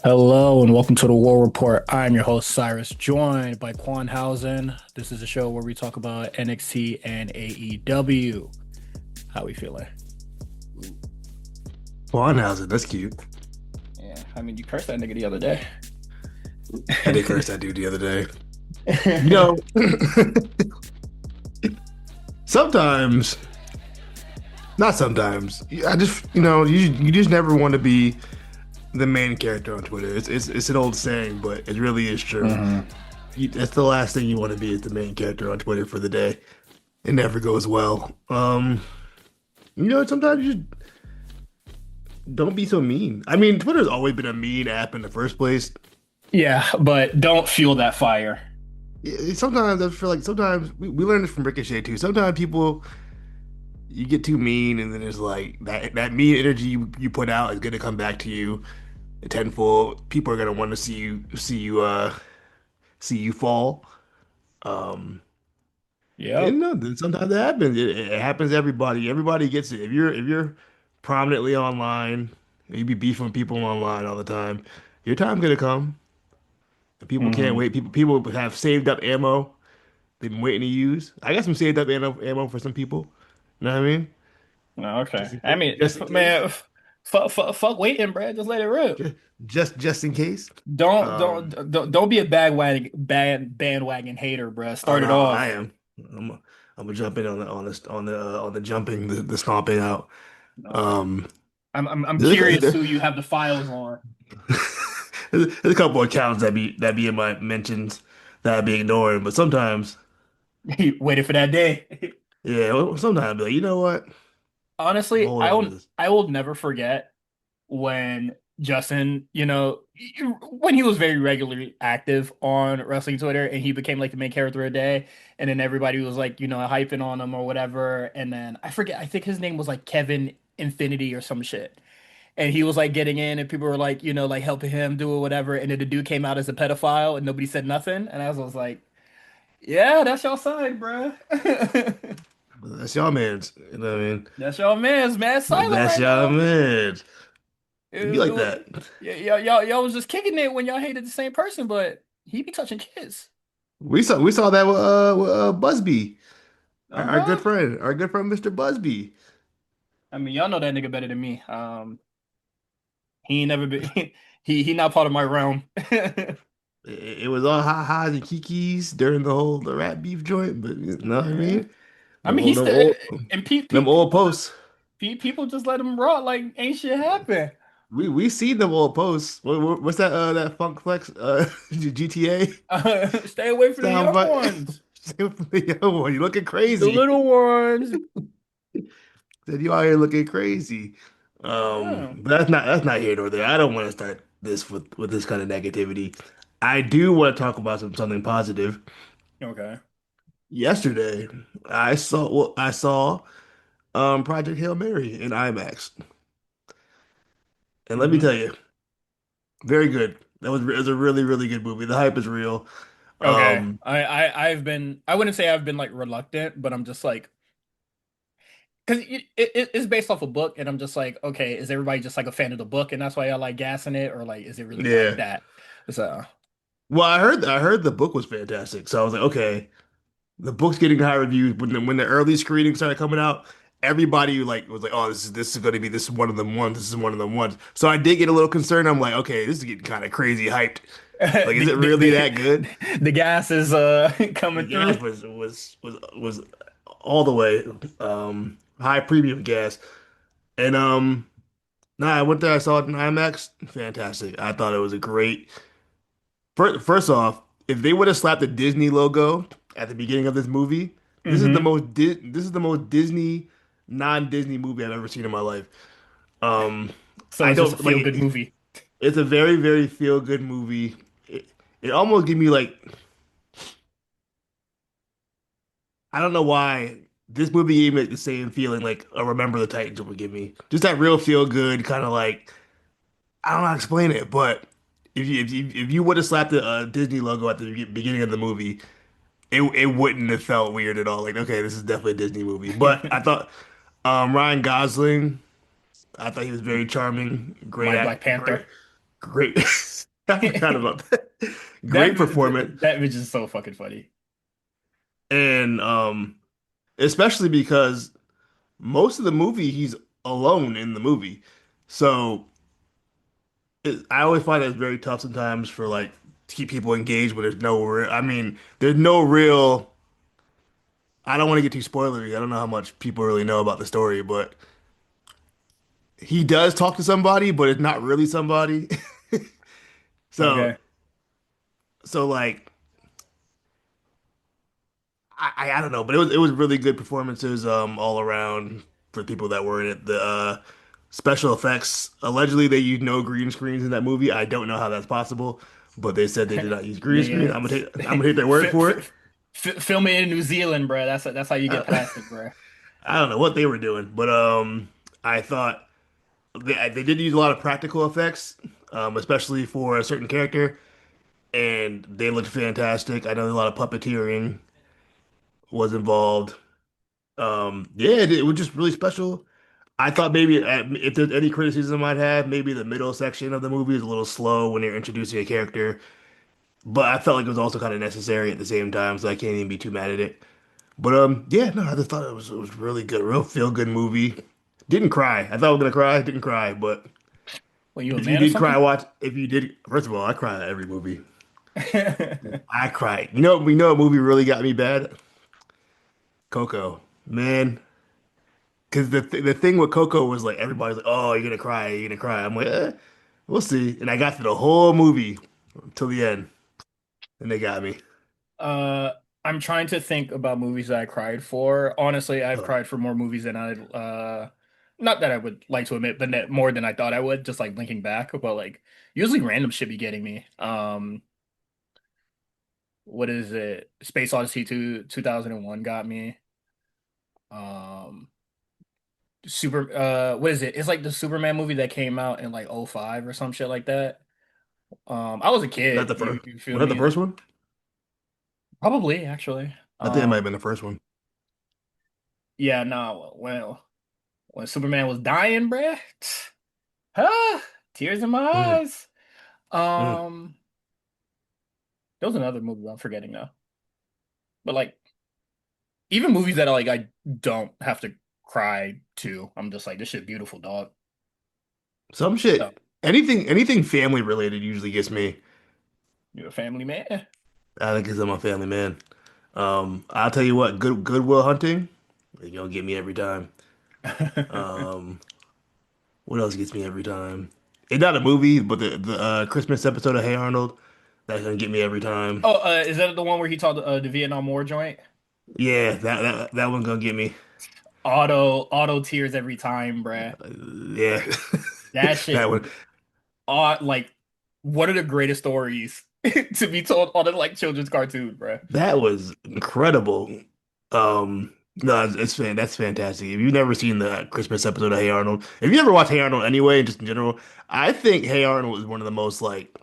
Hello and welcome to the War Report. I'm your host Cyrus, joined by Quan. This is a show where we talk about NXT and AEW. How we feeling? Barnhausen, that's cute. Yeah, I mean, you cursed that nigga the other day. I did curse that dude the other day. You know, sometimes, not sometimes. I just, you just never want to be the main character on Twitter. It's an old saying, but it really is true. hmm That's the last thing you want to be is the main character on Twitter for the day. It never goes well. Sometimes you just don't be so mean. I mean, Twitter's always been a mean app in the first place. Yeah, but don't fuel that fire. Sometimes I feel like sometimes we learn this from Ricochet too. Sometimes people you get too mean, and then it's like that mean energy you put out is gonna come back to you tenfold. People are gonna want to see you fall. Um, Yep. and no, then sometimes it happens. It happens to everybody. Everybody gets it. If you're prominently online, you be beefing with people online all the time. Your time's gonna come. People can't hmm wait. People have saved up ammo they've been waiting to use. I got some saved up ammo for some people. You know what I mean? No, okay. Just in I case. mean, Just in case. man, fuck waiting, bro. Just let it rip. Just in case. Don't don't Um, don't be a bandwagon hater, bro. oh Start no, it I off. am. I'm I'm gonna jump in on the jumping, the stomping out. Okay. Um, I'm there's a, curious who you have the files on. there's a couple of accounts that be in my mentions that I be ignoring, but sometimes, Waiting for that day. yeah, well, sometimes I be like, you know what? I'm Honestly, hold I on to will this. I will never forget when Justin, when he was very regularly active on wrestling Twitter and he became like the main character of the day, and then everybody was like, hyping on him or whatever. And then I forget, I think his name was like Kevin Infinity or some shit. And he was like getting in and people were like, like helping him do it, whatever. And then the dude came out as a pedophile and nobody said nothing. And I was like, yeah, that's your side, bruh. That's y'all man's. You know what I mean? That's your man's mad silent That's right y'all now. man's. It'd be like that. Yeah, y'all was just kicking it when y'all hated the same person, but he be touching kids. We saw that with Busby, Bro. our good friend Mr. Busby. I mean, y'all know that nigga better than me. He ain't never been. He not part of my realm. It was all ha ha's and kikis during the rat beef joint, but you know what I Yeah. mean? I Them mean, old he's them still old and them old posts. people just let him rock like ain't shit happen. We seen them old posts. What's that that Flex GTA Stay away from the sound young bite? ones, Yo, boy, you looking the crazy. little ones. Said you out here looking crazy. Yeah. But that's not here nor there. I don't want to start this with this kind of negativity. I do want to talk about something positive. Okay. Yesterday, I saw Project Hail Mary in IMAX, and let me hmm tell you, very good. It was a really good movie. The hype is real. Okay. Um, I wouldn't say I've been like reluctant, but I'm just like because it's based off a book, and I'm just like, okay, is everybody just like a fan of the book, and that's why I like gassing it, or like, is it really like yeah. that? So, Well, I heard the book was fantastic, so I was like, okay, the book's getting high reviews. When the early screenings started coming out, everybody like was like, oh, this is going to be this is one of them ones. This is one of them ones. So I did get a little concerned. I'm like, okay, this is getting kind of crazy hyped. Like, is the, it the really that good? the gas is The coming through. gas was all the way high premium gas. And nah, I went there, I saw it in IMAX. Fantastic. I thought it was a great. First off, if they would have slapped the Disney logo at the beginning of this movie, hmm This is the most Disney non-Disney movie I've ever seen in my life. Um, So I it's just a don't like feel good it. movie. It's a very feel good movie. It almost give me like I don't know why this movie gave me like the same feeling like a Remember the Titans would give me. Just that real feel good kind of like I don't know how to explain it, but if you would have slapped the Disney logo at the beginning of the movie, it wouldn't have felt weird at all. Like okay, this is definitely a Disney movie. But I thought Ryan Gosling, I thought he was very charming, My Black great Panther. Great. I forgot about that. Great That performance. that bitch is so fucking funny. And especially because most of the movie he's alone in the movie. So I always find it very tough sometimes for like to keep people engaged when there's no real, I mean, there's no real, I don't want to get too spoilery. I don't know how much people really know about the story, but he does talk to somebody, but it's not really somebody. So, Okay. so like I don't know, but it was really good performances all around for people that were in it. The special effects, allegedly they used no green screens in that movie. I don't know how that's possible, but they said they did not use green screen. Nigga, I'm gonna take their word for it. film it in New Zealand, bro. That's how you get I, past it, bro. I don't know what they were doing, but I thought they did use a lot of practical effects, especially for a certain character, and they looked fantastic. I know a lot of puppeteering was involved. Yeah, it was just really special. I thought maybe if there's any criticism I'd have, maybe the middle section of the movie is a little slow when they're introducing a character, but I felt like it was also kind of necessary at the same time, so I can't even be too mad at it. But yeah, no, I just thought it was really good, a real feel good movie. Didn't cry. I thought I was gonna cry, didn't cry, but Well, you a if you man or did cry, something? watch. If you did, first of all, I cry at every movie. I cried. You know, we know a movie really got me bad. Coco, man. Because the thing with Coco was like everybody's like, "Oh, you're gonna cry, you're gonna cry." I'm like, we'll see. And I got through the whole movie till the end, and they got me. Uh, I'm trying to think about movies that I cried for. Honestly, I've Oh, cried for more movies than not that I would like to admit, but more than I thought I would, just like linking back. But like, usually random shit be getting me. What is it? Space Odyssey 2, 2001 got me. Um, what is it? It's like the Superman movie that came out in like '05 or some shit like that. I was a not kid, the first. you feel Was that the me? first one? Probably actually. I think it might have been the first one. Yeah, no, when Superman was dying, bruh, ah, tears in my Mm, eyes. mm. Um, there was another movie I'm forgetting now. But like even movies that I don't have to cry to, I'm just like this shit beautiful, dog. Some So shit. Anything family related usually gets me. you're a family man. I think because I'm a family man. I'll tell you what, Goodwill Hunting, you're gonna get me every time. Um, what else gets me every time? It's not a movie, but the Christmas episode of Hey Arnold, that's gonna get me every time. Oh, is that the one where he told the Vietnam War joint? Yeah, that one gonna get me. Auto tears every time, bruh. Yeah, That that shit, one. like, one of the greatest stories to be told on a like children's cartoon, bruh. That was incredible. No, that's fantastic. If you've never seen the Christmas episode of Hey Arnold, if you ever watch Hey Arnold anyway, just in general, I think Hey Arnold is one of the most like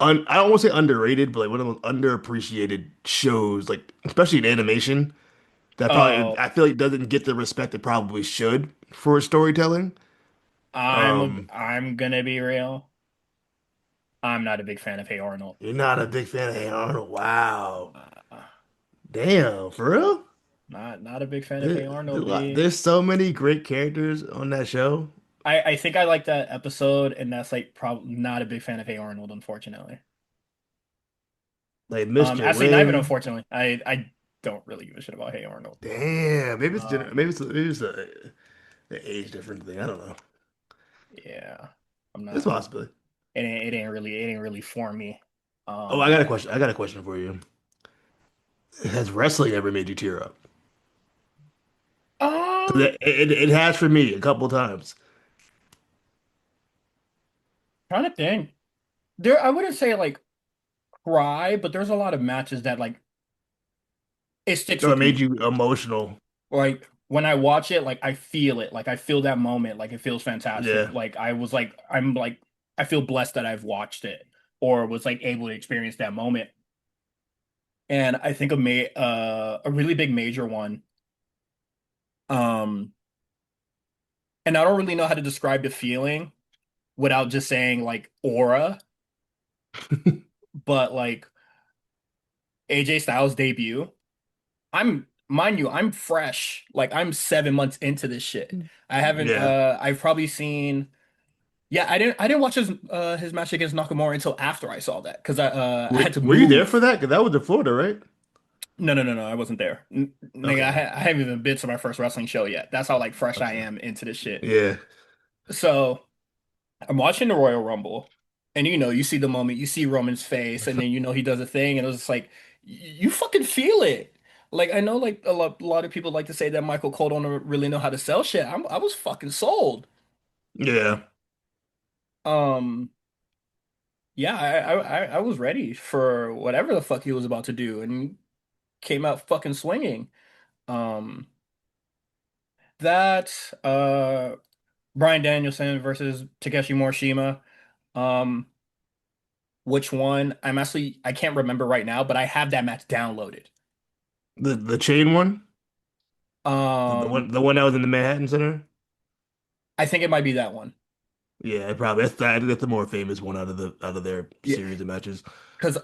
I don't want to say underrated, but like one of the most underappreciated shows, like especially in animation, that probably Oh, I feel like doesn't get the respect it probably should for its storytelling. Um, I'm gonna be real. I'm not a big fan of Hey Arnold. you're not a big fan of Hey Arnold. Wow. Uh, Damn, for real? not a big fan of Hey Arnold, B. There's so many great characters on that show. I think I like that episode, and that's like probably not a big fan of Hey Arnold, unfortunately. Like Mr. Actually, not even Win. unfortunately. I don't really give a shit about Hey Arnold. Damn, Um, maybe it's the age difference thing. I don't know. yeah, I'm It's not. possibly. It ain't really for me. Oh, I got a Um, question. I got a question for you. Has wrestling ever made you tear up? 'Cause um, it has for me a couple times. trying to think. I wouldn't say like cry, but there's a lot of matches that like it sticks Or it with made me. you emotional. Like when I watch it, like I feel it. Like I feel that moment. Like it feels fantastic. Yeah. Like I'm like I feel blessed that I've watched it or was like able to experience that moment. And I think a really big major one. Um, and I don't really know how to describe the feeling, without just saying like aura, but like AJ Styles debut. I'm mind you, I'm fresh. Like I'm 7 months into this shit. I haven't Yeah. I've probably seen yeah, I didn't watch his match against Nakamura until after I saw that because I had to Were you there for move. that? Because that was in Florida, right? No, I wasn't there. Nigga, Okay. I haven't even been to my first wrestling show yet. That's how like fresh I Okay. am into this shit. Yeah. So I'm watching the Royal Rumble, and you see the moment, you see Roman's face, and then he does a thing, and it was just like you fucking feel it. Like I know, like a lot of people like to say that Michael Cole don't really know how to sell shit. I was fucking sold. Yeah. Um, yeah, I was ready for whatever the fuck he was about to do, and came out fucking swinging. Um, that Bryan Danielson versus Takeshi Morishima. Um, which one? I can't remember right now, but I have that match downloaded. The chain one? Um, The one that was in the Manhattan Center? I think it might be that one. Yeah, probably that's the more famous one out of their Yeah, series of matches. because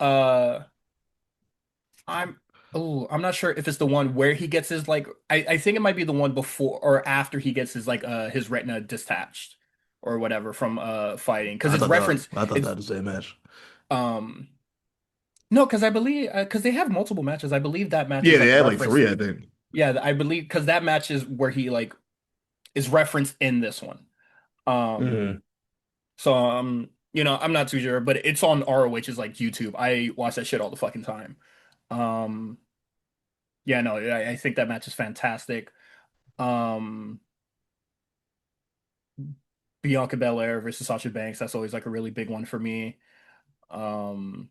I'm I'm not sure if it's the one where he gets his like I think it might be the one before or after he gets his like his retina detached or whatever from fighting because I thought it's that was the same match. um no because I believe because they have multiple matches. I believe that match is Yeah, they like had like referenced. three, I think. Yeah, I believe because that match is where he like is referenced in this one. Um, Hmm. so I'm not too sure, but it's on ROH's like YouTube. I watch that shit all the fucking time. Um, yeah, no, I think that match is fantastic. Um, Bianca Belair versus Sasha Banks, that's always like a really big one for me. Um,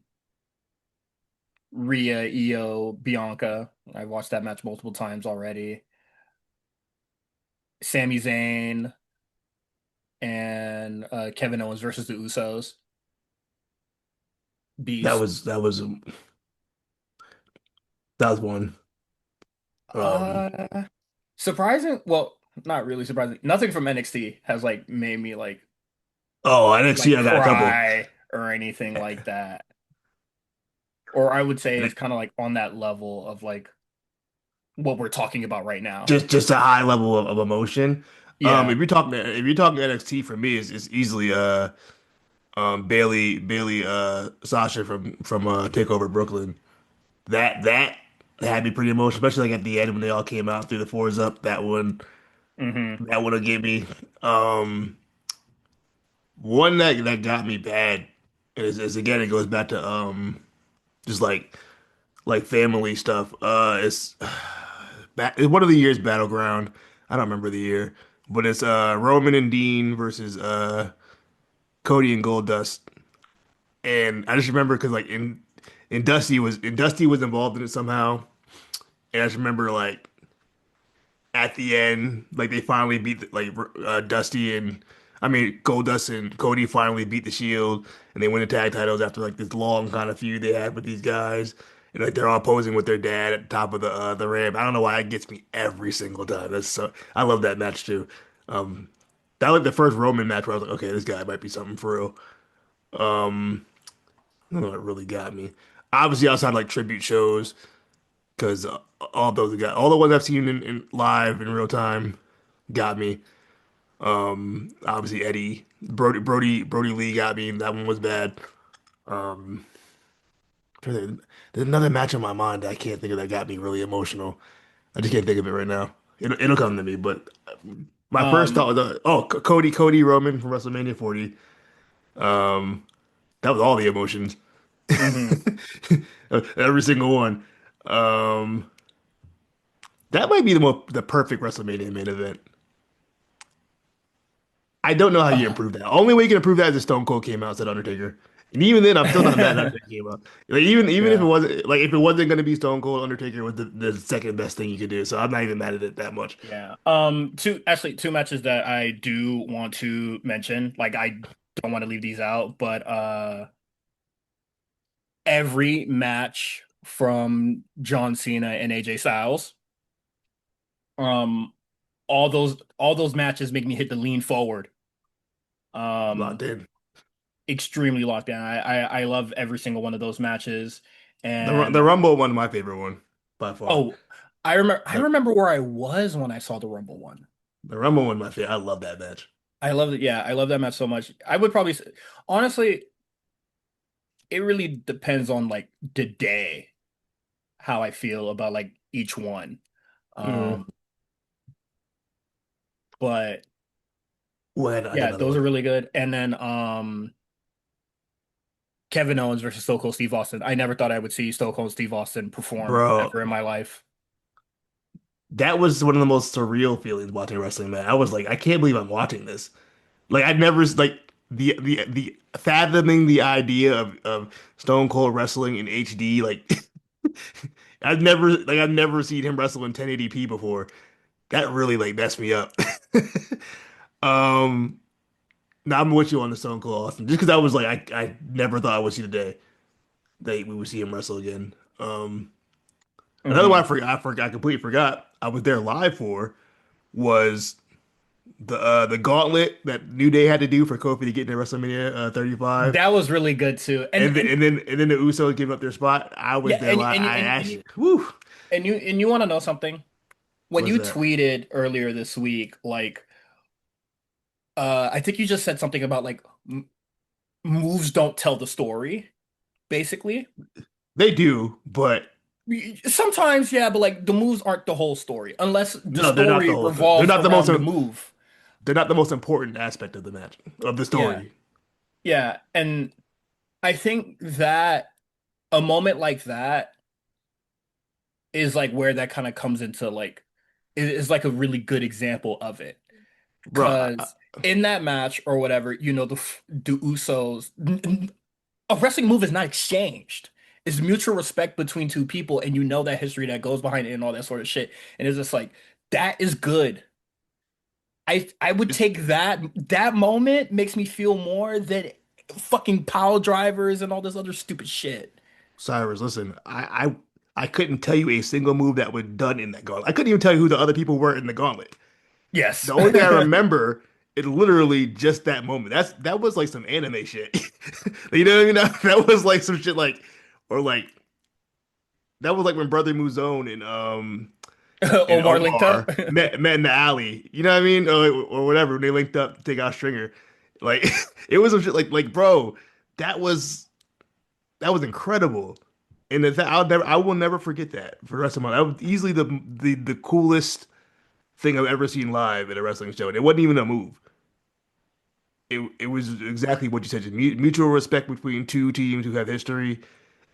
Rhea, Io, Bianca, I've watched that match multiple times already. Sami Zayn and Kevin Owens versus the Usos. That Beast. was that was that was one. Um, Uh, Surprising? Well, not really surprising. Nothing from NXT has like made me oh, like NXT, I got a couple. cry or anything like that. Or I would say And it's kind of like on that level of like what we're talking about right now. just a high level of emotion. Yeah. If you're talking NXT for me, it's easily Bailey Sasha from Takeover Brooklyn. That had me pretty emotional, especially like at the end when they all came out through the fours up. Hmm. That one will get me. Um, One that got me bad is again it goes back to just like family stuff. It's one of the year's Battleground. I don't remember the year, but it's Roman and Dean versus Cody and Goldust. And I just remember because like in Dusty was involved in it somehow. And I just remember like at the end, like they finally beat Dusty and I mean Goldust and Cody finally beat the Shield and they win the tag titles after like this long kind of feud they had with these guys. And like they're all posing with their dad at the top of the ramp. I don't know why it gets me every single time. That's so I love that match too. Um, that was like the first Roman match where I was like, okay, this guy might be something for real. I don't know what really got me. Obviously outside like tribute shows because all the ones I've seen in live in real time got me. Obviously Brody Lee got me. That one was bad. Um, there's another match in my mind that I can't think of that got me really emotional. I just can't think of it right now. It'll come to me. But my first thought Um, was Cody Roman from WrestleMania 40. Um, that was all the emotions, hmm. every single one. Um, that might be the perfect WrestleMania main event. I don't know how you improve that. Only way you can improve that is if Stone Cold came out and said Undertaker. And even then, I'm still not mad at Undertaker came out. Like even Yeah. if it wasn't gonna be Stone Cold, Undertaker was the second best thing you could do. So I'm not even mad at it that much. Yeah. Two matches that I do want to mention. Like I don't want to leave these out, but every match from John Cena and AJ Styles, um, all those matches make me hit the lean forward. Um, Locked in. Extremely locked in. I love every single one of those matches. The And Rumble one, my favorite one by far. oh, I The, remember where I was when I saw the Rumble one. the Rumble one, my favorite. I love that match. I love it. Yeah, I love that match so much. I would probably say, honestly, it really depends on like the day, how I feel about like each one. Mm. Um, but I had yeah, another those one, are really good. And then Kevin Owens versus Stone Cold Steve Austin. I never thought I would see Stone Cold Steve Austin perform bro. ever in my life. That was one of the most surreal feelings watching wrestling, man. I was like, I can't believe I'm watching this. Like I never like the fathoming the idea of Stone Cold wrestling in HD. Like I've never seen him wrestle in 1080p before. That really like messed me up. Um, Now I'm with you on the Stone Cold Austin, just because I was like I never thought I would see the day that we would see him wrestle again. Another one Hmm. I completely forgot I was there live for was the gauntlet that New Day had to do for Kofi to get into WrestleMania 35, That was really good too. and then the Usos give up their spot. I Yeah, was there live. I actually, whew, and you want to know something? When was you that? tweeted earlier this week, like I think you just said something about like m moves don't tell the story, basically. They do, but Sometimes, yeah, but like the moves aren't the whole story unless the no, they're not the story whole thing. revolves around the move. They're not the most important aspect of the match of the Yeah. story. Yeah, and I think that a moment like that is like where that kind of comes into like is like a really good example of it. Bro, Because in that match or whatever, the Usos, a wrestling move is not exchanged. It's mutual respect between two people, and you know that history that goes behind it and all that sort of shit. And it's just like that is good. I would it's take that moment makes me feel more than fucking pile drivers and all this other stupid shit. Cyrus, listen, I couldn't tell you a single move that was done in that gauntlet. I couldn't even tell you who the other people were in the gauntlet. Yes. The only thing I remember is literally just that moment. That was like some anime shit. You know what I mean? That was like some shit like, or like that was like when Brother Muzone and Omar linked up. Omar met in the alley. You know what I mean? Or whatever. When they linked up to take out Stringer. Like it was some shit like bro, that was that was incredible. And I will never forget that for the rest of my life. That was easily the coolest thing I've ever seen live at a wrestling show. And it wasn't even a move. It was exactly what you said, just mutual respect between two teams who have history,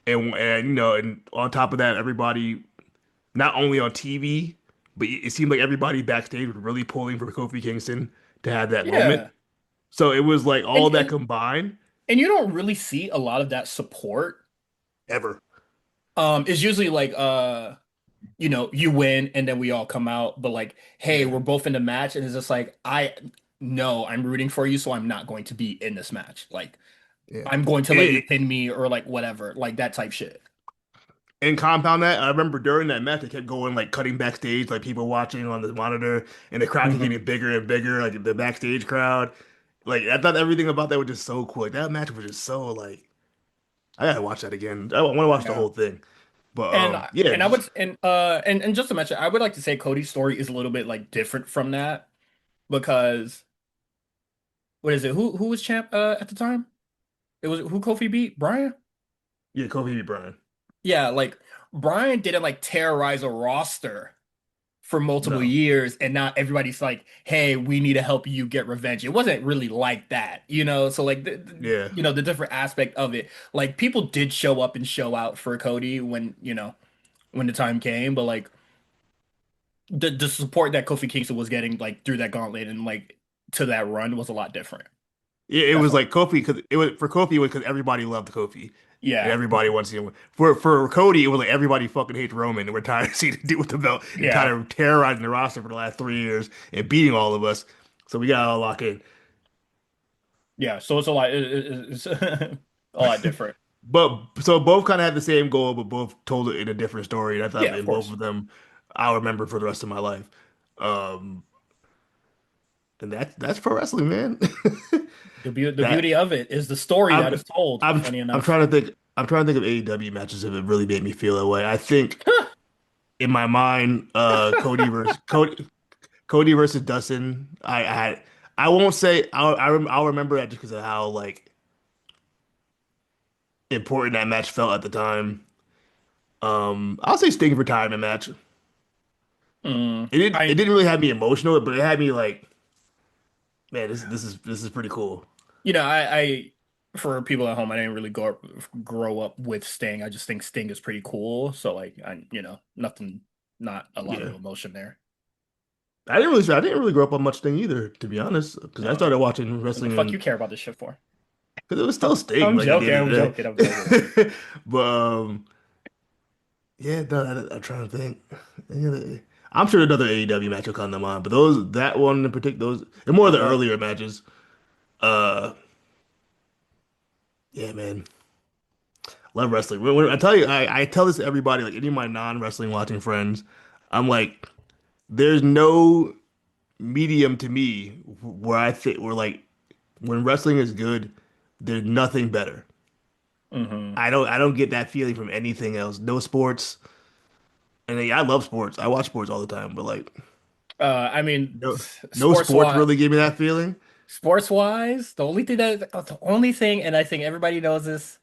and and on top of that, everybody not only on TV, but it seemed like everybody backstage was really pulling for Kofi Kingston to have that moment. Yeah. So it was like all And that and combined and you don't really see a lot of that support. ever. It's usually like you win and then we all come out, but like, hey, Yeah, we're both in the match, and it's just like I no, I'm rooting for you, so I'm not going to be in this match. Like yeah. I'm going to let you It, pin me or like whatever, like that type shit. and compound that, I remember during that match, they kept going like cutting backstage, like people watching on the monitor, and the crowd kept Hmm. getting bigger and bigger, like the backstage crowd. Like I thought everything about that was just so cool. Like that match was just so like I gotta watch that again. I want to watch the Yeah. whole thing. But And yeah, and I would and just to mention, I would like to say Cody's story is a little bit like different from that because what is it? Who was champ at the time? It was who Kofi beat? Brian? yeah, Kobe beat Brian. Yeah, like Brian didn't like terrorize a roster for multiple No, years, and now everybody's like, "Hey, we need to help you get revenge." It wasn't really like that, you know. So like, yeah, the different aspect of it, like people did show up and show out for Cody when when the time came, but like the support that Kofi Kingston was getting like through that gauntlet and like to that run was a lot different. yeah. It That's was all. like Kofi because it was for Kofi it was because everybody loved Kofi and Yeah, everybody wants to see him. For Cody, it was like everybody fucking hates Roman and we're tired of seeing him deal with the belt and yeah, tired of terrorizing the roster for the last 3 years and beating all of us. So we gotta all lock in. yeah. So it's a lot. It's a lot different. But so both kind of had the same goal, but both told it in a different story. And I thought Yeah, of in both course. of them, I'll remember for the rest of my life. Um, and that's pro wrestling, man. The That beauty of it is the story that is I'm told, funny I'm enough. trying to think. I'm trying to think of AEW matches that have really made me feel that way. I think in my mind, Cody versus Dustin. I won't say I'll remember that just because of how like important that match felt at the time. I'll say Sting retirement match. It I didn't really have me emotional, but it had me like, man, this is pretty cool. I for people at home, I didn't really grow up with Sting. I just think Sting is pretty cool. So like nothing, not a lot of Yeah. emotion there. I didn't really grow up on much Sting either, to be honest, because I No. started watching What the wrestling fuck you in care about this shit for? because it was still Sting, I'm like at the joking, end of I'm the joking, I'm joking. day. But yeah, no, I'm trying to think. Any other- I'm sure another AEW match will come to mind, but those that one in particular, those and more of the But earlier matches. Uh, yeah, man, love wrestling. I tell you, I tell this to everybody, like any of my non-wrestling watching friends, I'm like, there's no medium to me where I think where like when wrestling is good, there's nothing better. hmm I don't get that feeling from anything else. No sports. And I love sports. I watch sports all the time, but like I mean, no no sports sports wise, really gave me that feeling. the only thing, and I think everybody knows this.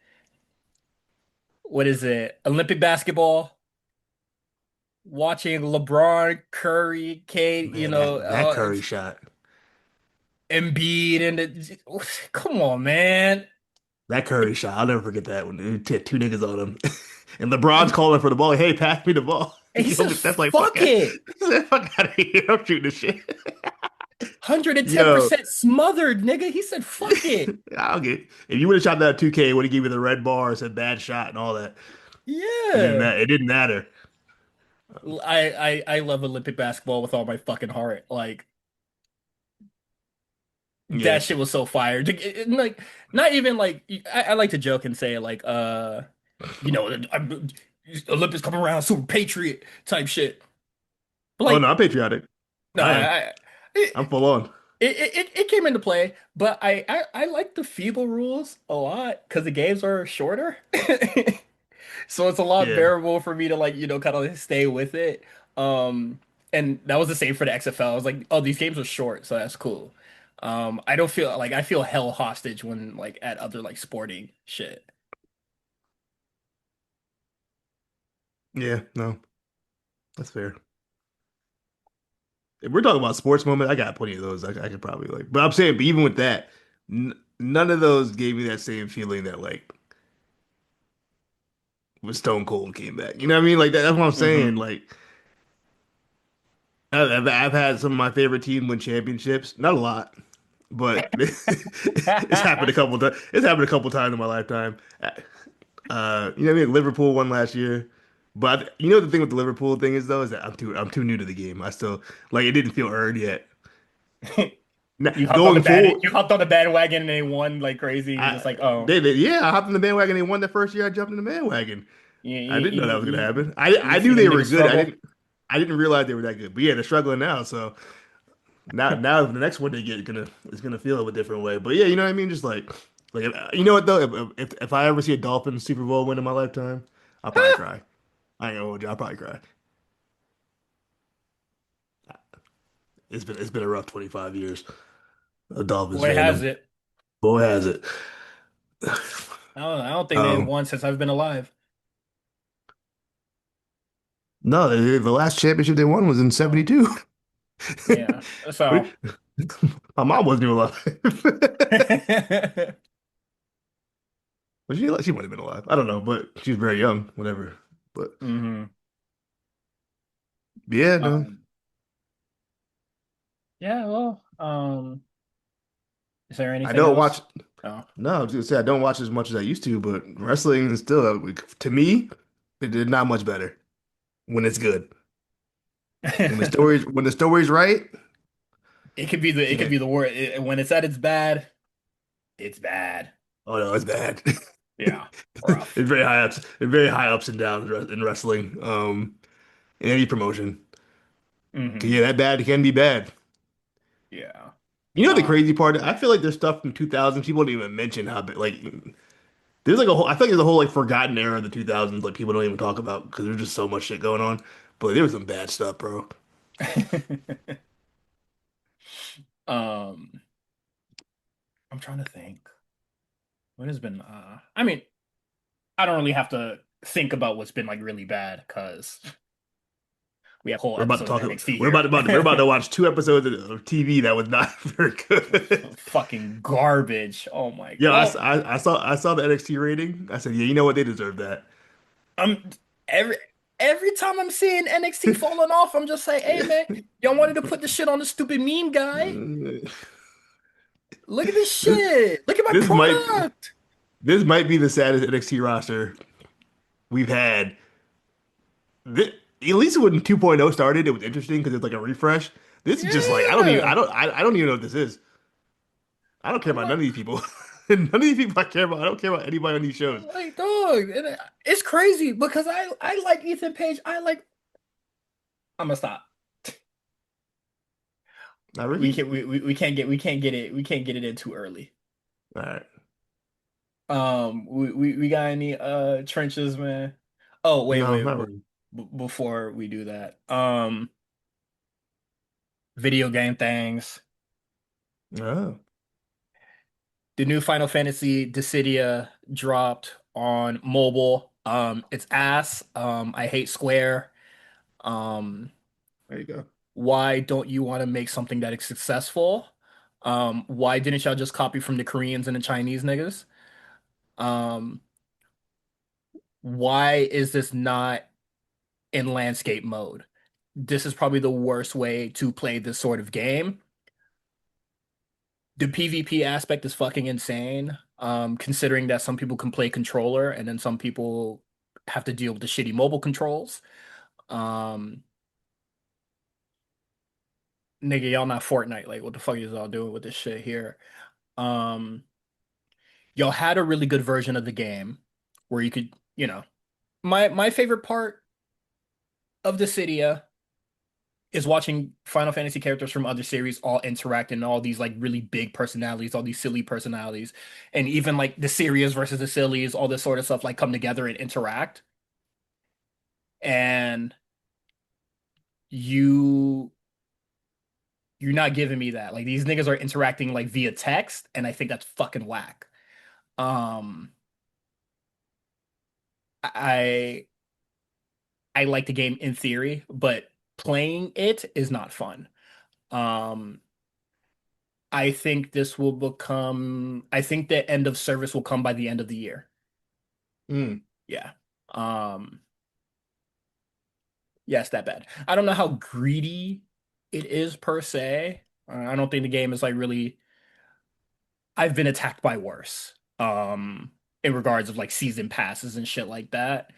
What is it? Olympic basketball. Watching LeBron, Curry, Kate, Man, that Curry shot. Embiid, and come on, man. That Curry shot. I'll never forget that when they hit two niggas on him. And LeBron's calling for the ball. Like, hey, pass me the ball. And he says, That's like "Fuck it." fuck out of here. I'm shooting this shit. Yo, 110% smothered, nigga. He said, "Fuck it." I'll get if you would have shot that 2K, would have given me the red bar and said bad shot and all that. Yeah. It didn't matter. I love Olympic basketball with all my fucking heart. Like Yeah. that shit was so fire. Like not even like I like to joke and say like I'm Olympus coming around, super patriot type shit. But Oh no, like I'm patriotic. no, I am. it, I'm full on. it came into play, but I like the FIBA rules a lot because the games are shorter. So it's a lot Yeah. bearable for me to like, kind of stay with it. Um, and that was the same for the XFL. I was like, oh, these games are short, so that's cool. I don't feel like I feel held hostage when like at other like sporting shit. Yeah, no, that's fair. If we're talking about sports moment, I got plenty of those. I could probably like, but I'm saying, but even with that, n none of those gave me that same feeling that like when Stone Cold came back. You know what I mean? Like that's what I'm saying. Hmm Like I've had some of my favorite teams win championships. Not a lot, but it's happened a couple times. It's happened a couple times in my lifetime. You know what I mean? Liverpool won last year. But you know the thing with the Liverpool thing is though is that I'm too new to the game. I still like it didn't feel earned yet. Going forward, You hopped on the bandwagon and they won like crazy. You're just like, oh, yeah, I hopped in the bandwagon. They won the first year. I jumped in the bandwagon. I didn't know that was gonna happen. you I see knew them they were niggas good. struggle. I didn't realize they were that good. But yeah, they're struggling now. So now the next one they get gonna is gonna feel a different way. But yeah, you know what I mean. Just like you know what though, if I ever see a Dolphins Super Bowl win in my lifetime, I'll probably cry. I ain't gonna hold you. I'll probably cry. It's been a rough 25 years. A Dolphins Boy, has fandom. it. Boy has it. I don't think they've Um, won since I've been alive. no, the last championship they won was in Oh, '72. yeah. So, My mom wasn't even alive. But she might have been alive. I don't know, but she was very young, whatever. But hmm yeah, no. Um, yeah, well, is there I anything don't else? watch Oh. no, I was gonna say I don't watch as much as I used to, but wrestling is still like, to me, it's not much better when it's good. When the story's right, It could can't. be the word when it's at its bad, it's bad. Oh no, it's bad. Yeah, rough. It's very high ups and downs in wrestling. In any promotion. 'Cause Hmm yeah, that bad can be bad. Yeah. You know the Uh, crazy part? I feel like there's stuff from 2000 people don't even mention how big, like there's like a whole I feel like there's a whole like forgotten era of the 2000s like people don't even talk about because there's just so much shit going on. But there was some bad stuff, bro. um, I'm trying to think. What has been I mean, I don't really have to think about what's been like really bad because we have whole We're about to episodes of talk. NXT We're about here. to, we're about to watch two episodes of TV that was not very good. Fucking garbage. Oh my. Yeah, Well, I saw the NXT rating. I said, yeah, you know what? They deserve that. I'm every every time I'm seeing NXT falling off, I'm just like, hey man, y'all wanted to put the shit on the stupid meme guy. Look at this This shit. Look at my this might product. this might be the saddest NXT roster we've had. This, at least when 2.0 started, it was interesting because it's like a refresh. This is just like Yeah. I don't even know what this is. I don't care I'm about none like, of these people. None of these people I care about. I don't care about anybody on these shows. I'm like, dog, it's crazy because I like Ethan Page. I like. I'm gonna stop. Not We Ricky? can we can't get it in too early. All right. We got any trenches, man? Oh No, wait, not really. before we do that, video game things. Oh. The new Final Fantasy Dissidia dropped on mobile. It's ass. I hate Square. Um, There you go. why don't you want to make something that is successful? Why didn't y'all just copy from the Koreans and the Chinese niggas? Um, why is this not in landscape mode? This is probably the worst way to play this sort of game. The PvP aspect is fucking insane. Considering that some people can play controller and then some people have to deal with the shitty mobile controls. Um, nigga, y'all not Fortnite. Like, what the fuck is y'all doing with this shit here? Um, y'all had a really good version of the game where you could, my favorite part of the Cydia is watching Final Fantasy characters from other series all interact and all these like really big personalities, all these silly personalities, and even like the serious versus the sillies, all this sort of stuff like come together and interact. And you you're not giving me that. Like these niggas are interacting like via text, and I think that's fucking whack. Um, I I like the game in theory, but playing it is not fun. Um, I think the end of service will come by the end of the year. Mm. Yeah. Um, yeah, it's that bad. I don't know how greedy it is per se. I don't think the game is like really, I've been attacked by worse. In regards of like season passes and shit like that.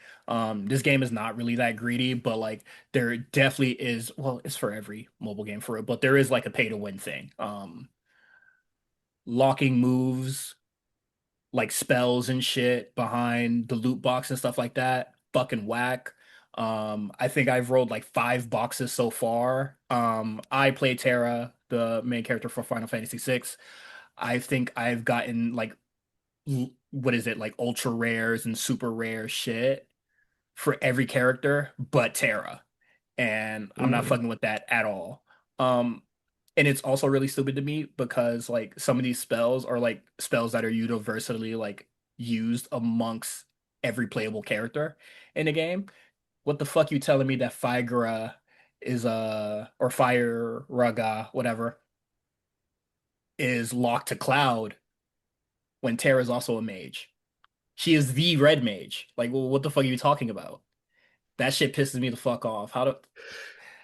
This game is not really that greedy, but like there definitely is, well, it's for every mobile game for it, but there is like a pay to win thing. Locking moves like spells and shit behind the loot box and stuff like that. Fucking whack. I think I've rolled like 5 boxes so far. I play Terra, the main character for Final Fantasy VI. I think I've gotten like what is it, like ultra rares and super rare shit for every character but Terra. And I'm not Mm. fucking with that at all. Um, and it's also really stupid to me because like some of these spells are like spells that are universally like used amongst every playable character in the game. What the fuck you telling me that Figra is or Fire Raga, whatever, is locked to Cloud when Terra's also a mage? She is the red mage. Like, well, what the fuck are you talking about? That shit pisses me the fuck off. How do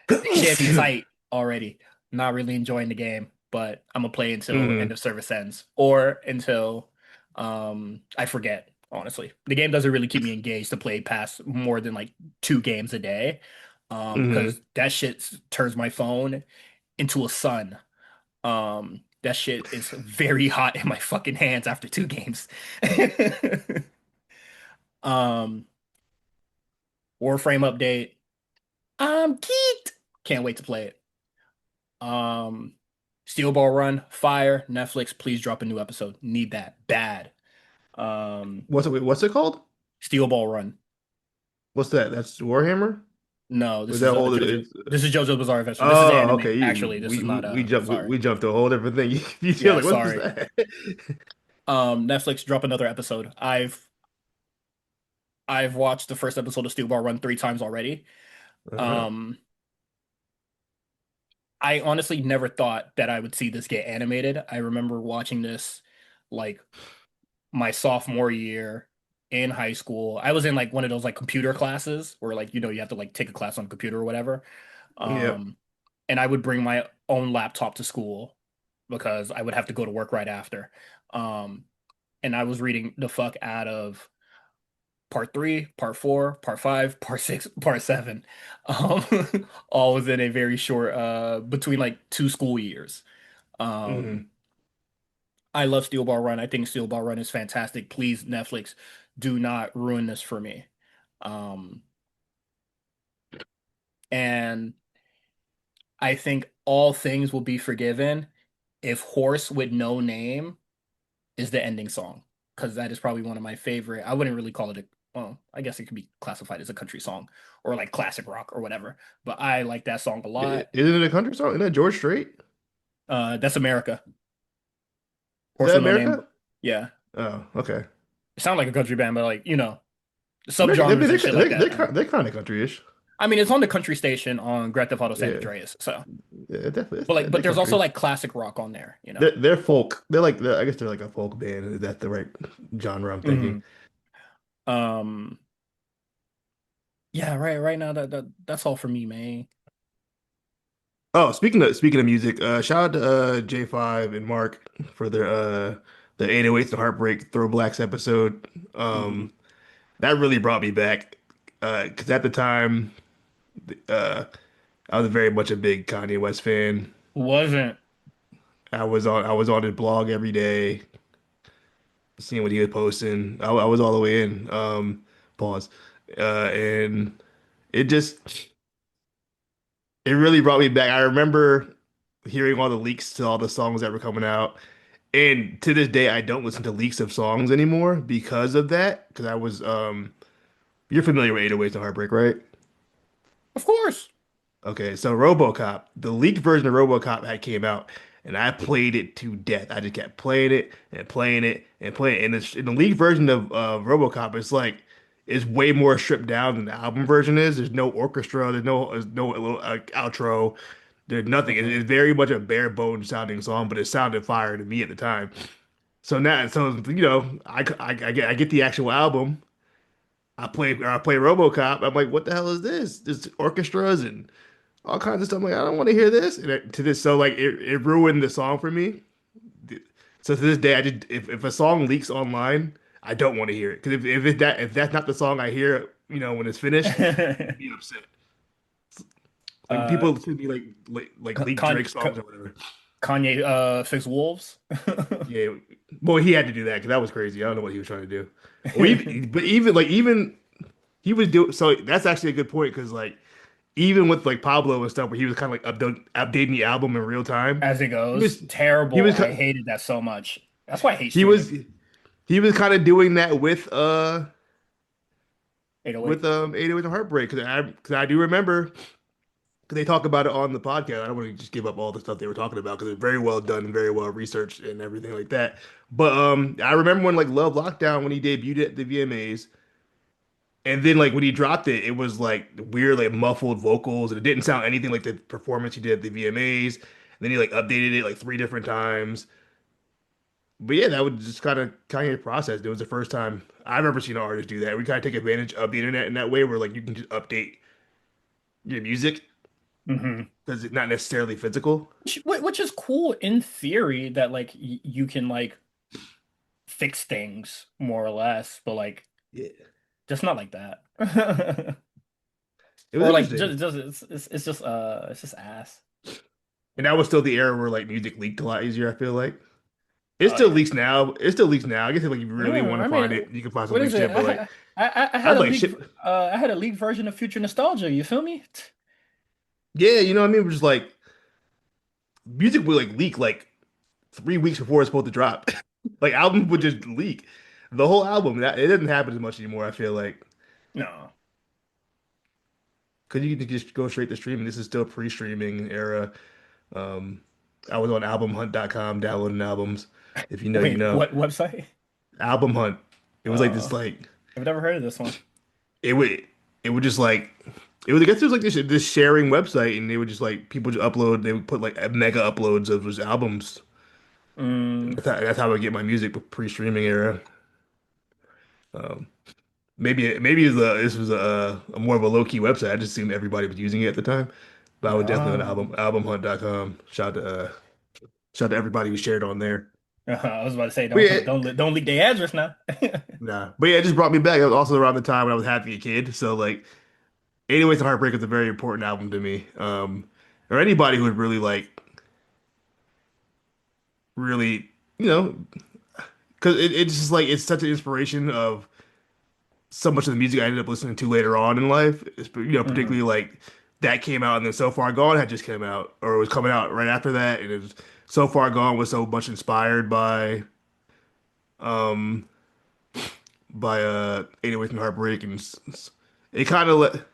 they get me tight already? Not really enjoying the game, but I'm gonna play until end Mm. of service ends or until I forget, honestly. The game doesn't really keep me engaged to play past more than like 2 games a day. Mm. Because that shit turns my phone into a sun. That shit is very hot in my fucking hands after 2 games. Um, Warframe update. I'm geeked. Can't wait to play it. Um, Steel Ball Run, fire. Netflix, please drop a new episode. Need that bad. What's it called? Steel Ball Run. What's that? That's Warhammer? No, Or is this that is whole? JoJo. This is JoJo's Bizarre Adventure. This is Oh, anime. okay. Actually, this is not sorry. We jumped to a whole different thing. You're Yeah, like, what's sorry. that? Netflix, drop another episode. I've watched the first episode of Steel Ball Run 3 times already. Uh-huh. Um, I honestly never thought that I would see this get animated. I remember watching this like my sophomore year in high school. I was in like one of those like computer classes where like you have to like take a class on computer or whatever. Yep. Um, and I would bring my own laptop to school because I would have to go to work right after. Um, and I was reading the fuck out of part three, part four, part five, part six, part seven. Um, all within a very short between like 2 school years. Um, Hmm. I love Steel Ball Run. I think Steel Ball Run is fantastic. Please, Netflix, do not ruin this for me. Um, and I think all things will be forgiven if Horse with No Name is the ending song, because that is probably one of my favorite. I wouldn't really call it a, well, I guess it could be classified as a country song or like classic rock or whatever, but I like that song a lot. Isn't it a country song? Isn't that George Strait? That's America. Is Horse that with No Name. America? Yeah. Oh, okay. It sounds like a country band, but like, America, subgenres and shit like that. they're kind of country-ish. I mean, it's on the country station on Grand Theft Auto San Yeah, Andreas. So, yeah, definitely. but like, They're but there's also country. like classic rock on there. They're folk. They're like I guess they're like a folk band. Is that the right genre I'm thinking? Hmm. Um, yeah, right now that's all for me, man. Oh, speaking of music, shout out to J5 and Mark for their 808s and Heartbreak Throwblacks episode. Hmm. That really brought me back. Because at the time, uh, I was very much a big Kanye West fan. Wasn't. I was on his blog every day, seeing what he was posting. I was all the way in. Pause. And it just it really brought me back. I remember hearing all the leaks to all the songs that were coming out. And to this day, I don't listen to leaks of songs anymore because of that. Because I was, you're familiar with 808s and Heartbreak, right? Of course. Okay, so RoboCop, the leaked version of RoboCop had came out, and I played it to death. I just kept playing it and playing it and playing it. And in the leaked version of RoboCop, it's way more stripped down than the album version is. There's no orchestra, there's no little outro, there's nothing. Hmm. It's very much a bare bones sounding song, but it sounded fire to me at the time. I get the actual album. I play RoboCop. I'm like, what the hell is this? There's orchestras and all kinds of stuff. I'm like, I don't want to hear this. To this, so like it ruined the song for me. So to this day, if a song leaks online, I don't want to hear it because if that's not the song I hear, when it's finished, I'll be upset. Like uh, people to be like leak Con Drake songs or whatever. Kanye fix wolves. Yeah, well, he had to do that because that was crazy. I don't know what he was trying to do. Or even, but even he was doing. So that's actually a good point because like even with like Pablo and stuff, where he was kind of like updating the album in real time. As it He goes. was he Terrible. was I ki- hated that so much. That's why I hate he was streaming. he was kind of doing that with 808. 808 and Heartbreak because I do remember because they talk about it on the podcast. I don't want to just give up all the stuff they were talking about because it's very well done and very well researched and everything like that. But I remember when like Love Lockdown when he debuted at the VMAs. And then like when he dropped it, it was like weird, like muffled vocals, and it didn't sound anything like the performance he did at the VMAs. And then he like updated it like three different times. But yeah, that was just kind of Kanye process. It was the first time I've ever seen an artist do that. We kind of take advantage of the internet in that way, where like you can just update your music Hmm. because it's not necessarily physical. Which is cool in theory that like you can like fix things more or less, but like Yeah, just not like that. it was Or like interesting, it's just ass. and that was still the era where like music leaked a lot easier. I feel like it Oh still yeah. leaks now. It still leaks now. I guess if like you really Yeah, want to I find it, mean, you can find some what leak is it? shit. But like I had I'd a like leak shit. I had a leaked version of Future Nostalgia, you feel me? Yeah, you know what I mean? Just like music would like leak like 3 weeks before it's supposed to drop. Like albums would just leak. The whole album. That it doesn't happen as much anymore, I feel like. No. Because you can just go straight to streaming. This is still pre-streaming era. Um, I was on albumhunt.com downloading albums. If you know, you Wait, know. what website? Album Hunt. It was like this like I've never heard of this one. it would it would just like it was I guess it was like this sharing website and they would just like people just upload they would put like mega uploads of his albums. Mm, That's how I get my music pre-streaming era. Um, maybe this was a more of a low-key website. I just assumed everybody was using it at the time. But I would definitely on oh. albumhunt.com. Shout out to everybody who shared on there. I was about to say, But yeah, don't leak their address now. nah. But yeah, it just brought me back. It was also around the time when I was happy a kid. So like Anyways, the Heartbreak is a very important album to me. Or anybody who would really really, you know, because it's just like it's such an inspiration of so much of the music I ended up listening to later on in life. Hmm. Particularly like that came out and then So Far Gone had just come out or it was coming out right after that, and it was So Far Gone was so much inspired um by 808s and Heartbreak, and it kind of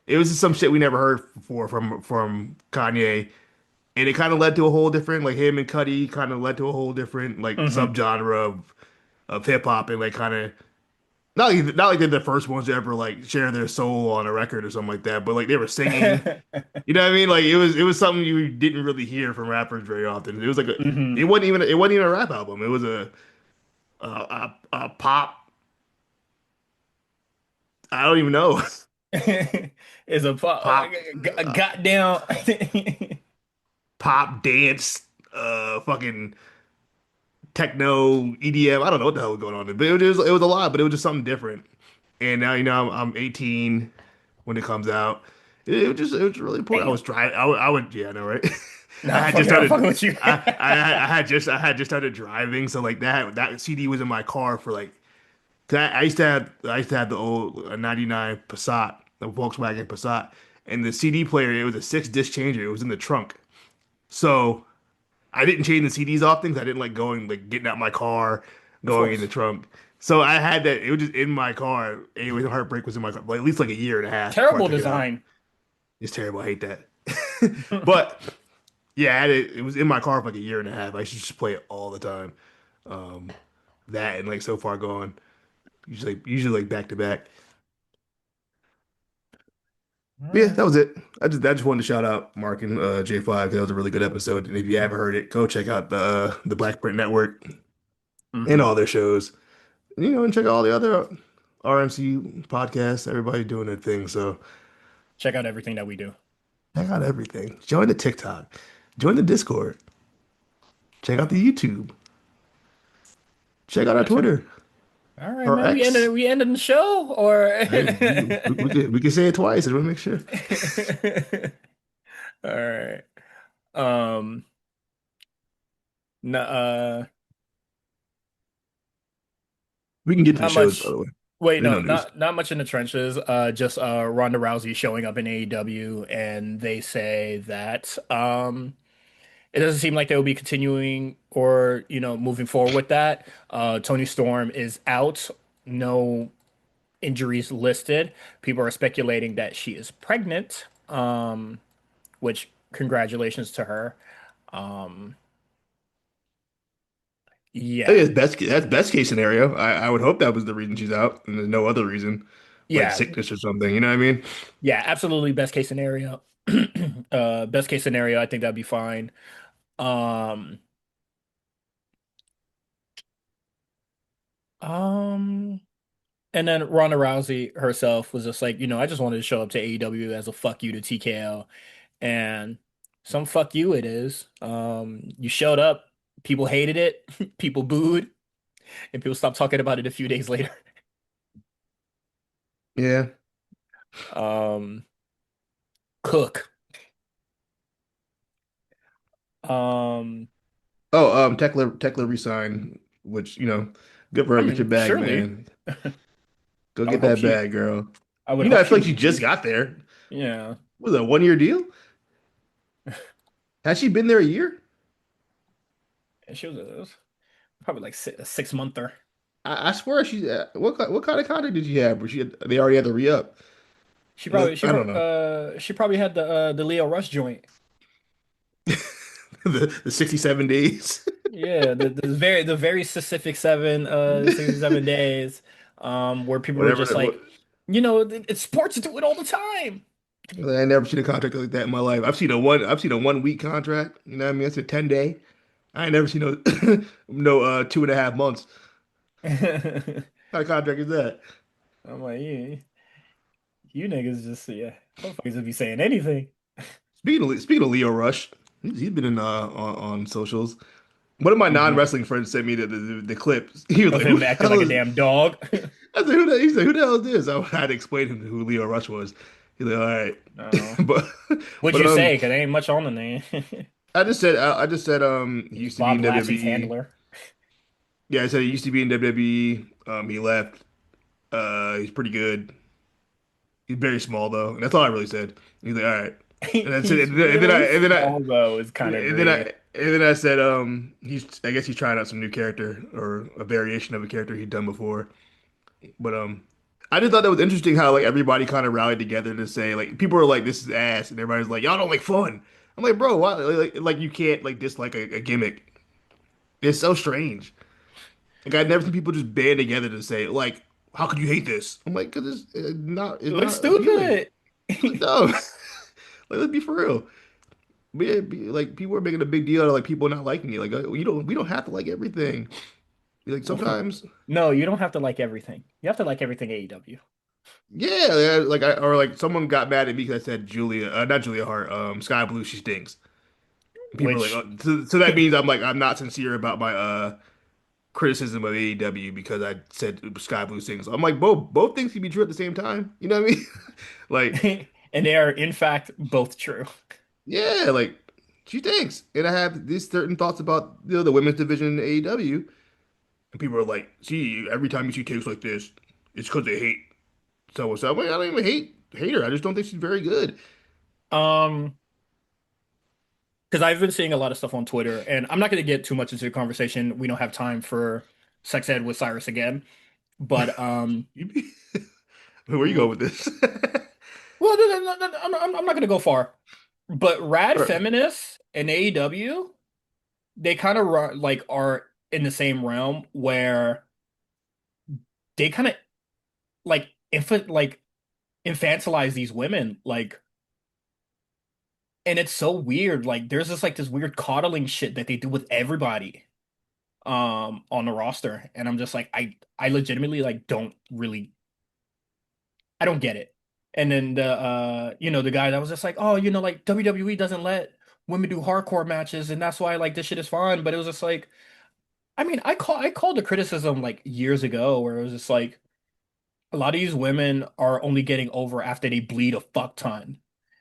it was just some shit we never heard before from Kanye. And it kind of led to a whole different, like him and Cudi kind of led to a whole different like Hmm. subgenre of hip hop, and like kind of not like they're the first ones to ever like share their soul on a record or something like that, but like they were singing. You know what I mean? Like it was something you didn't really hear from rappers very often. It was like Hmm. it wasn't even a rap album. It was a pop. I don't even know. Is a Pop goddamn. pop dance fucking techno EDM. I don't know what the hell was going on there, but it was a lot, but it was just something different. And now I'm 18 when it comes out. It was really important. I Damn. was trying. I would yeah, I know, right? I Nah, had just I'm started. fucking with you. I had just started driving, so like that CD was in my car for like. 'Cause I used to have the old '99 Passat, the Volkswagen Passat, and the CD player. It was a 6 disc changer. It was in the trunk, so. I didn't change the CDs often because I didn't like going like getting out my car, Of going in the course. trunk. So I had that. It was just in my car. Anyway, the Heartbreak was in my car, like, at least like a year and a half before I Terrible took it out. design. It's terrible. I hate that. But yeah, I had it. It was in my car for like a year and a half. I should just play it all the time. Um, that and like So Far Gone. Usually like back to back. All But yeah, right. that was it. I just wanted to shout out Mark and J5 because that was a really good episode. And if you haven't heard it, go check out the Black Print Network and Hmm. all their shows. And check out all the other RMC podcasts. Everybody doing their thing. So Check out everything that we do. check out everything. Join the TikTok. Join the Discord. Check out the YouTube. Check out our That's right. Twitter All right, or man. X. We ended the show, or Hey, we can say it twice. I want to make sure. all right. Um. No, We can get to the not shows, by much. the way. Wait, There's no no, news. not much in the trenches. Just Ronda Rousey showing up in AEW, and they say that it doesn't seem like they will be continuing or moving forward with that. Tony Storm is out, no injuries listed. People are speculating that she is pregnant, which congratulations to her. Um, I yeah, think that's best case scenario. I would hope that was the reason she's out, and there's no other reason, like yeah, sickness or something. You know what I mean? yeah, absolutely best case scenario. Best case scenario, I think that'd be fine. Um, um, and then Ronda Rousey herself was just like, I just wanted to show up to AEW as a fuck you to TKO, and some fuck you it is. You showed up, people hated it, people booed, and people stopped talking about it a few days later. Yeah. Um, Cook. Um, Tekla resigned, which good for I her. Get your mean, bag, surely. man. Go I would get hope that she. bag, girl. I would hope I feel she like she would just too. got there. Yeah. Was it a 1 year deal? Has she been there a year? And she was, it was probably like a 6 monther. I swear she's what kind of contract did she have? Where they already had to re-up? I don't know. She probably had the Leo Rush joint. The 67 days. Yeah, the very specific 67 days, where people were Whatever just that what like, it's sports do it all the time. I never seen a contract like that in my life. I've seen a 1 week contract. You know what I mean? It's a 10 day. I ain't never seen no no 2.5 months. I'm What kind of contract is that? like, you niggas just, yeah, motherfuckers would be saying anything Speaking of Leo Rush, he's been in on socials. One of my hmm non-wrestling friends sent me the clip. He was of like, "Who him the acting hell like a is?" damn dog. I said, "Who the?" He said, "Who the hell is this?" I had to explain him who Leo Rush was. He's like, "All right," No. but What'd but you say? Because there ain't much on the name. I just said he He's used to be Bob in Lashley's WWE. handler. Yeah, I said he used to be in WWE. He left. He's pretty good. He's very small though, and that's all I really said. He's like, all right, and that's it. He's very And then I small though, is kind of and then great. I and then I said, I guess he's trying out some new character or a variation of a character he'd done before. But I just thought that was interesting how like everybody kind of rallied together to say like people are like this is ass, and everybody's like y'all don't like fun. I'm like, bro, why? Like you can't like dislike a gimmick. It's so strange. Like I've never seen people just band together to say like, how could you hate this? I'm like, because It it's looks not appealing. stupid. It's like dumb. Like let's be for real. Like people are making a big deal out of like people not liking it. Like we don't have to like everything. Like sometimes, No, you don't have to like everything. You have to like everything AEW. yeah, yeah, like or like someone got mad at me because I said Julia, not Julia Hart, Sky Blue, she stinks. People are like, Which, oh, so that means I'm not sincere about my criticism of AEW because I said Sky Blue stinks. I'm like both things can be true at the same time. You know what I mean? Like, and they are in fact both true. yeah, like she stinks, and I have these certain thoughts about the women's division in AEW, and people are like, see, every time you see takes like this, it's because they hate so and so. I'm like, I don't even hate her. I just don't think she's very good. Um, because I've been seeing a lot of stuff on Twitter, and I'm not going to get too much into the conversation. We don't have time for sex ed with Cyrus again. But You be, where you go well, with this? I'm not going to go far. But rad Or- feminists and AEW, they kind of like are in the same realm where they kind of like infantilize these women, like, and it's so weird. Like there's this weird coddling shit that they do with everybody on the roster, and I'm just like, I legitimately like don't really, I don't get it. And then the guy that was just like, oh, like WWE doesn't let women do hardcore matches, and that's why like this shit is fun. But it was just like, I mean, I called the criticism like years ago where it was just like a lot of these women are only getting over after they bleed a fuck ton.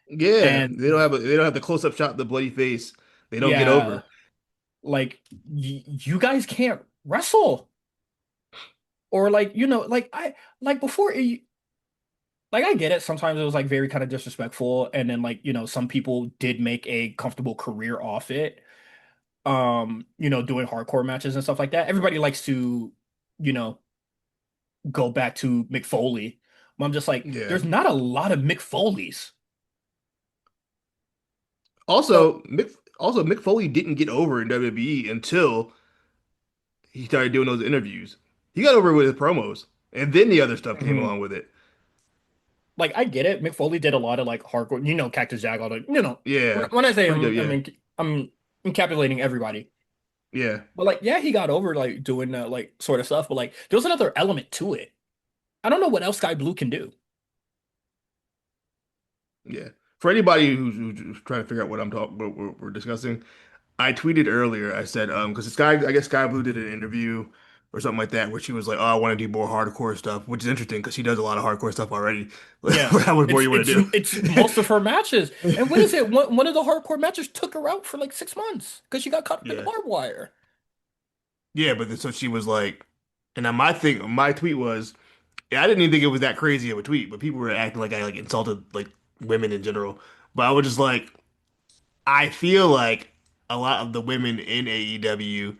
yeah, And they don't have the close up shot of the bloody face. They don't get yeah, over. like you guys can't wrestle, or like like I like before like I get it. Sometimes it was like very kind of disrespectful, and then like some people did make a comfortable career off it. Doing hardcore matches and stuff like that. Everybody likes to, you know, go back to Mick Foley. But I'm just like, Yeah. there's not a lot of Mick Foleys. So Mick Foley didn't get over in WWE until he started doing those interviews. He got over with his promos, and then the other stuff came mhm. along with it. Like I get it. Mick Foley did a lot of like hardcore, Cactus Jack, all the, Yeah, when I say pretty good. him, I Yeah, mean I'm encapsulating everybody. yeah, But like, yeah, he got over like doing that like sort of stuff. But like, there was another element to it. I don't know what else Sky Blue can do. yeah. For anybody who's trying to figure out what we're discussing, I tweeted earlier. I said, because I guess Sky Blue did an interview or something like that, where she was like, "Oh, I want to do more hardcore stuff," which is interesting because she does a lot of hardcore stuff already. Yeah. How much more It's you want it's to it's most of her matches. do? And what is it? One of the hardcore matches took her out for like 6 months because she got caught up in the Yeah, barbed wire. yeah, but so she was like, and then my tweet was, yeah, I didn't even think it was that crazy of a tweet, but people were acting like I like insulted like women in general. But I was just like, I feel like a lot of the women in AEW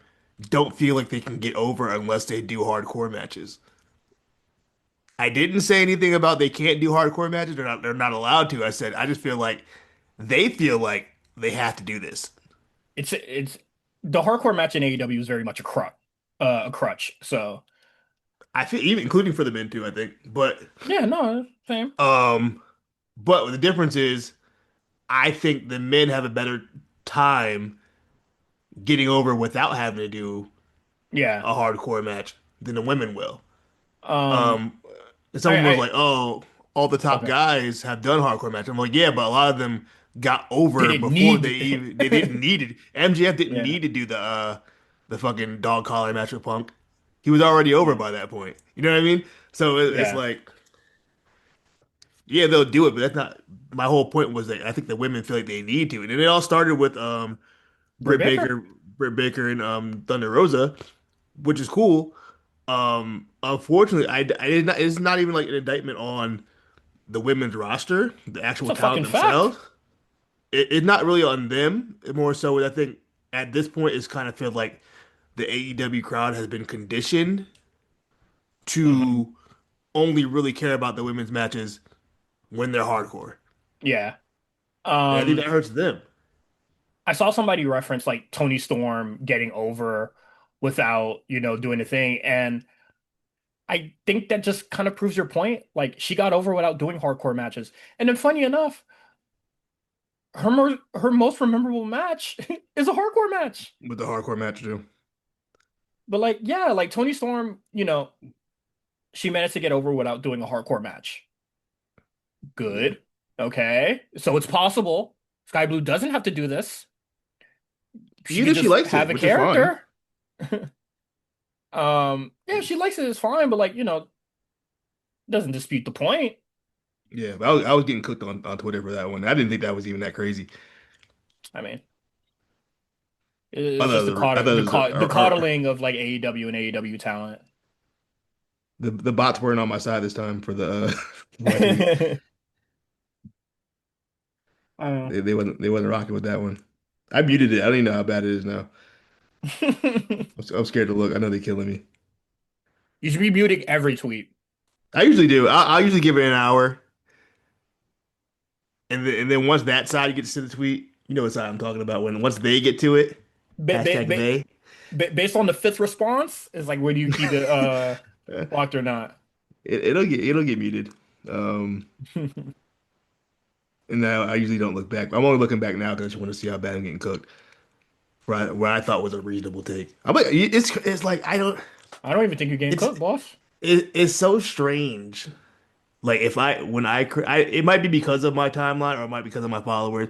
don't feel like they can get over unless they do hardcore matches. I didn't say anything about they can't do hardcore matches. They're not allowed to. I said I just feel like they feel like they have to do this. It's the hardcore match in AEW is very much a crutch. So I feel even including for the men too, I think. yeah, no, same. Um but the difference is I think the men have a better time getting over without having to do Yeah. a hardcore match than the women will. Um, Um, and someone was I like, "Oh, all the top okay. guys have done hardcore matches." I'm like, "Yeah, but a lot of them got over Didn't before need. they didn't need it. MJF didn't Yeah. need to do the fucking dog collar match with Punk. He was already over Mm, by that point. You know what I mean? So it's yeah. like, yeah, they'll do it, but that's not my whole point. Was that I think the women feel like they need to, and it all started with Britt Britt Baker? Baker, Britt Baker and Thunder Rosa, which is cool. Unfortunately, I did not. It's not even like an indictment on the women's roster, the It's actual a talent fucking fact. themselves. It's not really on them. It more so, I think at this point, it's kind of feel like the AEW crowd has been conditioned Hmm. to only really care about the women's matches when they're hardcore, Yeah. and I think that Um, hurts them. I saw somebody reference like Tony Storm getting over without, doing the thing. And I think that just kind of proves your point. Like she got over without doing hardcore matches. And then funny enough, her most memorable match is a hardcore match. With the hardcore match too. But like, yeah, like Tony Storm, she managed to get over without doing a hardcore match. Yeah, Good. Okay. So it's possible. Sky Blue doesn't have to do this. She even could if she just likes have it, a which is fine. character. Yeah, she likes it, it's fine, but like, doesn't dispute the point. Yeah, but I was getting cooked on Twitter for that one. I didn't think that was even that crazy. I mean, I it's just thought it was, I thought it was the coddling of like AEW and AEW talent. the bots weren't on my side this time for the for my tweet. Uh, They wasn't rocking with that one. I muted it. I don't even know how bad it is now. I'm scared to look. I know they're killing me. you should be muting every tweet. I usually do. I usually give it an hour, and then once that side gets to the tweet, you know what side I'm talking about. When once they get to it, Ba ba hashtag ba they, based on the fifth response, is like, where do you keep it uh, locked or not? it'll get muted. And now I usually don't look back. I'm only looking back now because I just want to see how bad I'm getting cooked. Where I thought was a reasonable take. I'm like, it's like I don't. I don't even think you're getting It's cooked, boss. it's so strange. Like if I when I it might be because of my timeline or it might be because of my followers.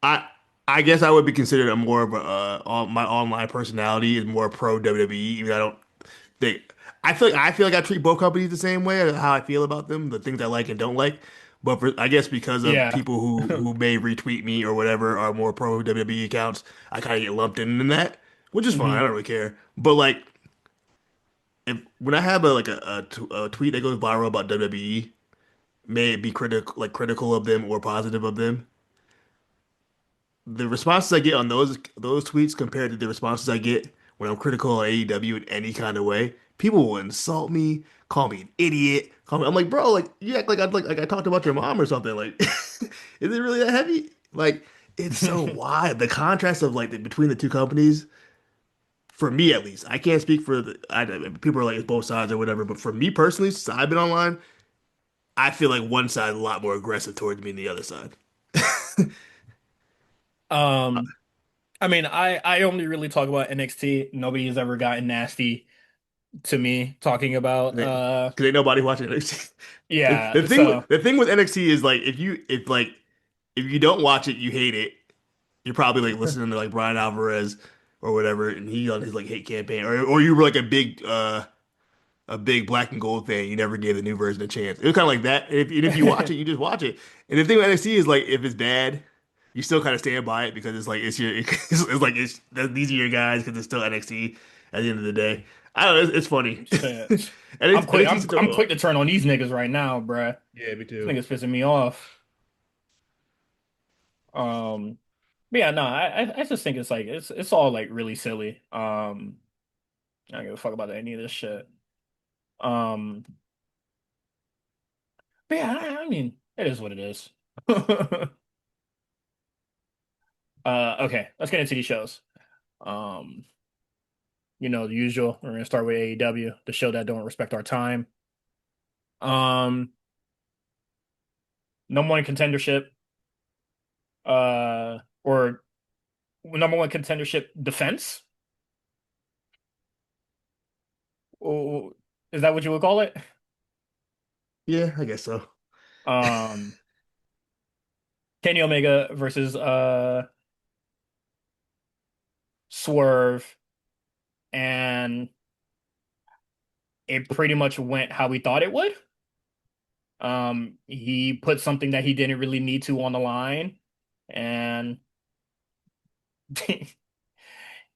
I I guess I would be considered a more of a my online personality is more pro WWE. Even though I don't think I feel like I treat both companies the same way. How I feel about them, the things I like and don't like. But I guess because of Yeah. people who may retweet me or whatever are more pro WWE accounts, I kind of get lumped in that, which is fine. I Hmm. don't really care. But like if when I have a tweet that goes viral about WWE, may it be critical of them or positive of them, the responses I get on those tweets compared to the responses I get when I'm critical of AEW in any kind of way, people will insult me, call me an idiot. I'm like, bro, like you act like I talked about your mom or something. Like, is it really that heavy? Like, it's so wide. The contrast of between the two companies, for me at least, I can't speak for people are like it's both sides or whatever, but for me personally, since I've been online, I feel like one side is a lot more aggressive towards me than the other side. Um, I mean, I only really talk about NXT. Nobody's ever gotten nasty to me talking about Because ain't nobody watching NXT. The, yeah, the thing so with the thing with NXT is like if you don't watch it, you hate it. You're probably like listening to like Brian Alvarez or whatever, and he on his like hate campaign, or you were like a big black and gold fan. You never gave the new version a chance. It was kind of like that. And if you watch it, you just watch it. And the thing with NXT is like if it's bad, you still kind of stand by it because it's like it's your it's like these are your guys because it's still NXT at the end of the day. I don't know. It's funny. shit. And I'm quick. NXT such I'm a quick to turn on these niggas right now, bruh. yeah, me This too. nigga's pissing me off. Um, But yeah, no, I just think it's like it's all like really silly. I don't give a fuck about any of this shit. Um, but yeah, I mean, it is what it is. Okay, let's get into these shows. Um, the usual. We're gonna start with AEW, the show that don't respect our time. Um, number one contendership, or number one contendership defense. Oh, is that what you would call it? Yeah, I guess so. Um, Kenny Omega versus Swerve, and it pretty much went how we thought it would. He put something that he didn't really need to on the line, and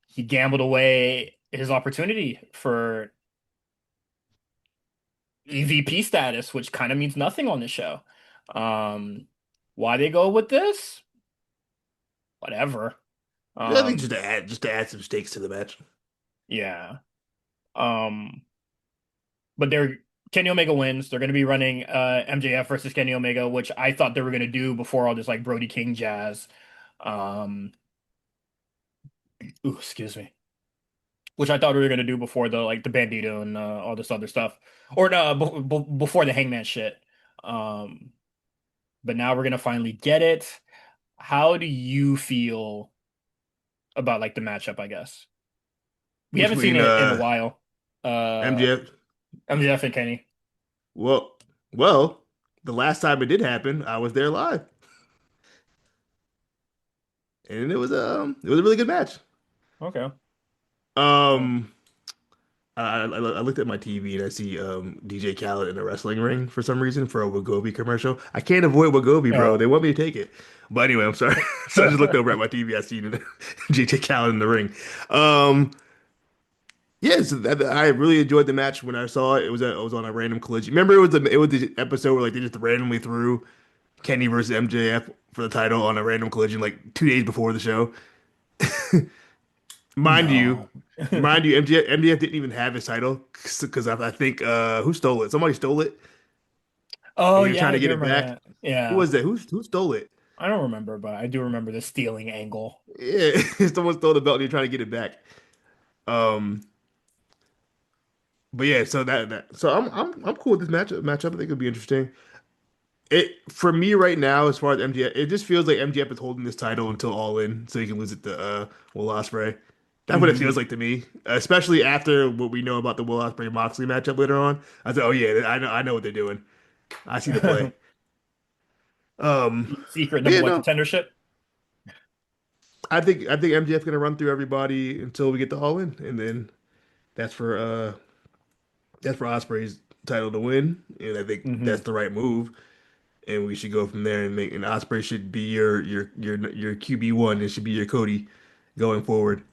he gambled away his opportunity for EVP status, which kind of means nothing on this show. Um, why they go with this? Whatever. Yeah, I think Um, just to add some stakes to the match. yeah. Um, but Kenny Omega wins. They're going to be running MJF versus Kenny Omega, which I thought they were going to do before all this like Brody King jazz. Um, excuse me. Which I thought we were going to do before the Bandito and all this other stuff, or no, before the Hangman shit. Um, but now we're going to finally get it. How do you feel about like the matchup, I guess? We haven't seen Between it in a while. MJF. MJF and Kenny. Well, well, the last time it did happen, I was there live, and it was a really good match. Okay. Uh, Um, I looked at my TV and I see DJ Khaled in a wrestling ring for some reason for a Wegovy commercial. I can't avoid Wegovy, bro. They oh. want me to take it, but anyway, I'm sorry. So I just looked over at my TV. I seen DJ Khaled in the ring. Um, yes, I really enjoyed the match when I saw it. It was on a random collision. Remember, it was the episode where like they just randomly threw Kenny versus MJF for the title on a random collision like 2 days before the show. Mind you, No. mind you, MJF didn't even have his title because I think who stole it? Somebody stole it, Oh and he was yeah, trying I to do get it remember back. that. Who Yeah. was that? Who stole it? I don't remember, but I do remember the stealing angle. Yeah, someone stole the belt and you're trying to get it back. Um, but yeah, so so I'm cool with this matchup. I think it'll be interesting. It for me right now, as far as MJF, it just feels like MJF is holding this title until All In, so he can lose it to Will Ospreay. That's what it feels Hmm. like to me, especially after what we know about the Will Ospreay Moxley matchup later on. I said, oh yeah, I know what they're doing. I see the play. Um, Secret but number yeah, one no, contendership. I think MJF gonna run through everybody until we get to All In, and then that's for uh that's for Ospreay's title to win, and I think that's Hmm. the right move. And we should go from there and make and Osprey should be your QB1. It should be your Cody going forward.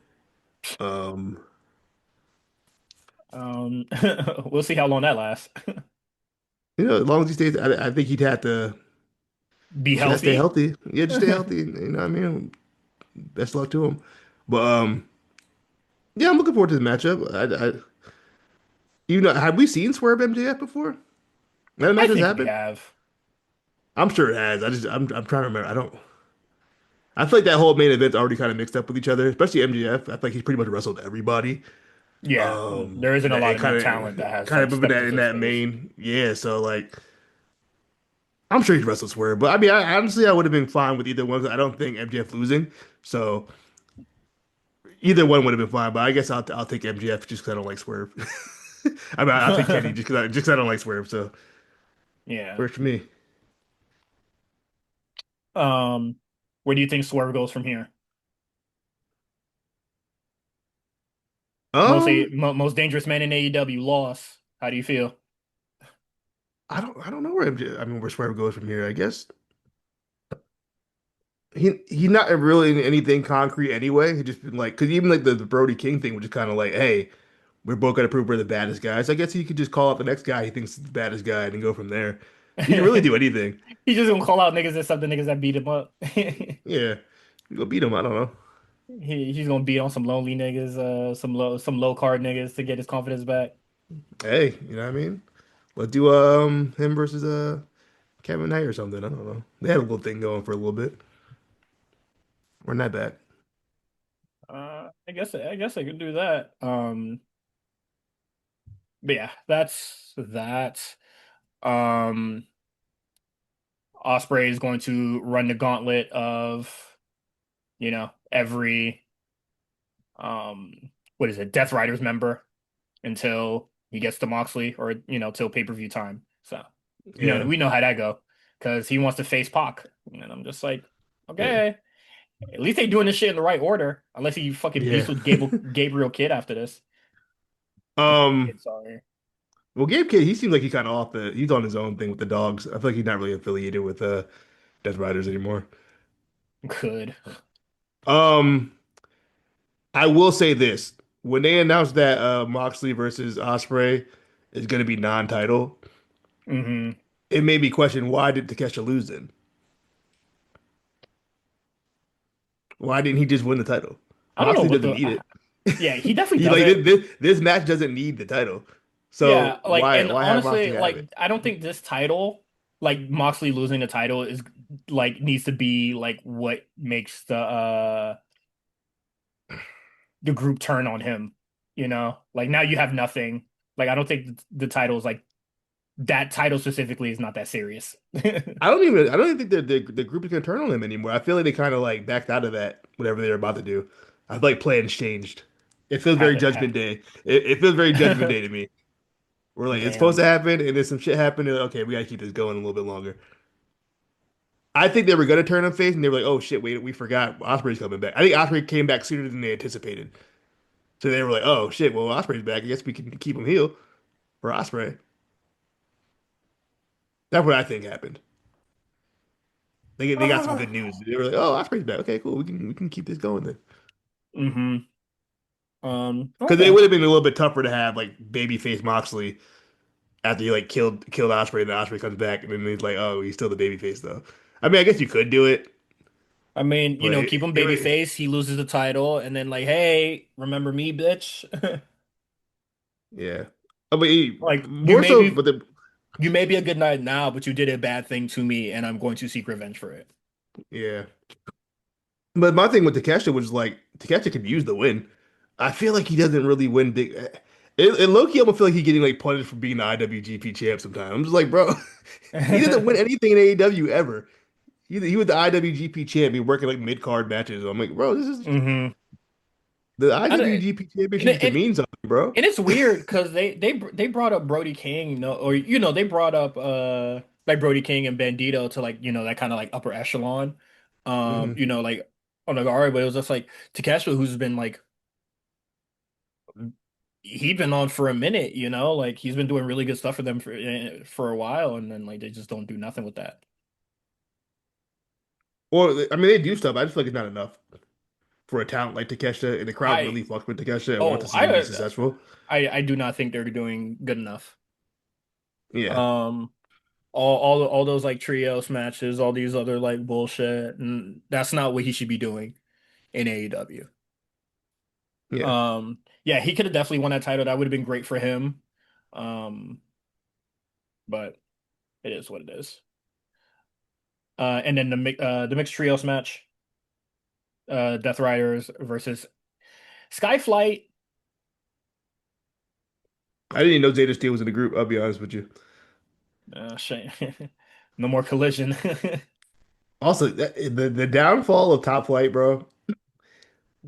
Um, Um, we'll see how long that lasts. as long as he stays, I think he'd have to. Be He should stay healthy. healthy. Yeah, just stay healthy. You know what I mean? Best luck to him. But yeah, I'm looking forward to the matchup. Have we seen Swerve MJF before? That I match has think we happened. have. I'm sure it has. I'm trying to remember. I don't. I feel like that whole main event's already kind of mixed up with each other, especially MJF. I feel like he's pretty much wrestled everybody. Yeah, there isn't a That lot it of new talent that has kind like of in stepped that into the space. main, yeah. So like, I'm sure he's wrestled Swerve, but I mean, honestly, I would have been fine with either one. I don't think MJF losing, so either one would have been fine. But I guess I'll take MJF just because I don't like Swerve. I mean, I'll take Kenny just 'cause I don't like Swerve. So Yeah. works for me. Um, where do you think Swerve goes from here? Um, Most dangerous man in AEW lost. How do you feel? I don't know where MJF, I mean, where Swerve goes from here. I guess he's not really in anything concrete anyway. He just been like, because even like the Brody King thing was just kind of like, hey. We're both gonna prove we're the baddest guys. I guess he could just call out the next guy he thinks is the baddest guy and go from there. He can really do anything. He's just gonna call out niggas and stuff the niggas that beat him up. Yeah. Go beat him. I don't know. He's gonna beat on some lonely niggas, some low card niggas to get his confidence back. Hey, you know what I mean? Let's do him versus Kevin Knight or something. I don't know. They had a little thing going for a little bit. We're not bad. I guess I could do that. But yeah, that's that. Um, Osprey is going to run the gauntlet of, every what is it, Death Riders member until he gets to Moxley or till pay-per-view time. So Yeah, we know how that go because he wants to face Pac, and I'm just like, yeah, okay, at least they doing this shit in the right order, unless he fucking beats yeah. with Gabriel Kidd after this. Or Um, Kidd, sorry, well, Gabe Kidd, he seems like he kind of off the. He's on his own thing with the dogs. I feel like he's not really affiliated with Death Riders anymore. could. Um, I will say this: when they announced that Moxley versus Osprey is going to be non-title, Hmm. it made me question why did Takeshita lose then? Why didn't he just win the title? I don't know Moxley what doesn't the. need it. Yeah, he definitely He like doesn't. this match doesn't need the title. Yeah, So like, and why have honestly, Moxley have like, it? I don't think this title, like Moxley losing the title, is like needs to be like what makes the group turn on him. Like now you have nothing. Like I don't think the title is like that title specifically is not that serious. I don't even think the group is gonna turn on him anymore. I feel like they kind of like backed out of that whatever they were about to do. I feel like plans changed. It feels very Had Judgment Day. It feels very Judgment Day to me. We're like it's supposed damn. to happen, and then some shit happened. And okay, we gotta keep this going a little bit longer. I think they were gonna turn him face, and they were like, "Oh shit, wait, we forgot Osprey's coming back." I think Osprey came back sooner than they anticipated, so they were like, "Oh shit, well Osprey's back. I guess we can keep him heel for Osprey." That's what I think happened. They got some good news. They were like, "Oh, Osprey's back. Okay, cool. We can keep this going then." Hmm. Because it Okay. would have been a little bit tougher to have like babyface Moxley after you like killed Osprey, and then Osprey comes back, and then he's like, "Oh, he's still the babyface though." I mean, I guess you could do it, I mean, but keep him it babyface. He loses the title, and then like, hey, remember me, bitch? yeah. I mean, Like more so, but the you may be a good knight now, but you did a bad thing to me, and I'm going to seek revenge for it. yeah. But my thing with Takeshita was like Takeshita could use the win. I feel like he doesn't really win big. In low-key, I almost feel like he's getting like punished for being the IWGP champ sometimes. I'm just like, bro, he doesn't win anything in AEW ever. He was the IWGP champ. He working like mid-card matches. I'm like, bro, this is Hmm. the And it, IWGP and championship should it, mean something, bro. and it's weird because they brought up Brody King, or they brought up like Brody King and Bandito to like that kind of like upper echelon, Hmm. like I'm like all right, but it was just like Takeshita who's been like he'd been on for a minute, like he's been doing really good stuff for them for a while, and then like they just don't do nothing with that. Well, I mean, they do stuff. I just feel like it's not enough for a talent like Takeshita, and the crowd I really fucks with Takeshita and want to oh see him be successful. I do not think they're doing good enough. Yeah, Um, all those like trios matches, all these other like bullshit, and that's not what he should be doing in AEW. yeah, Yeah, he could have definitely won that title. That would have been great for him. Um, but it is what it is. And then the mixed trios match, Death Riders versus Skyflight. I didn't even know Zeta Steel was in the group. I'll be honest with you. Shame. No more collision. Also, the downfall of Top Flight, bro.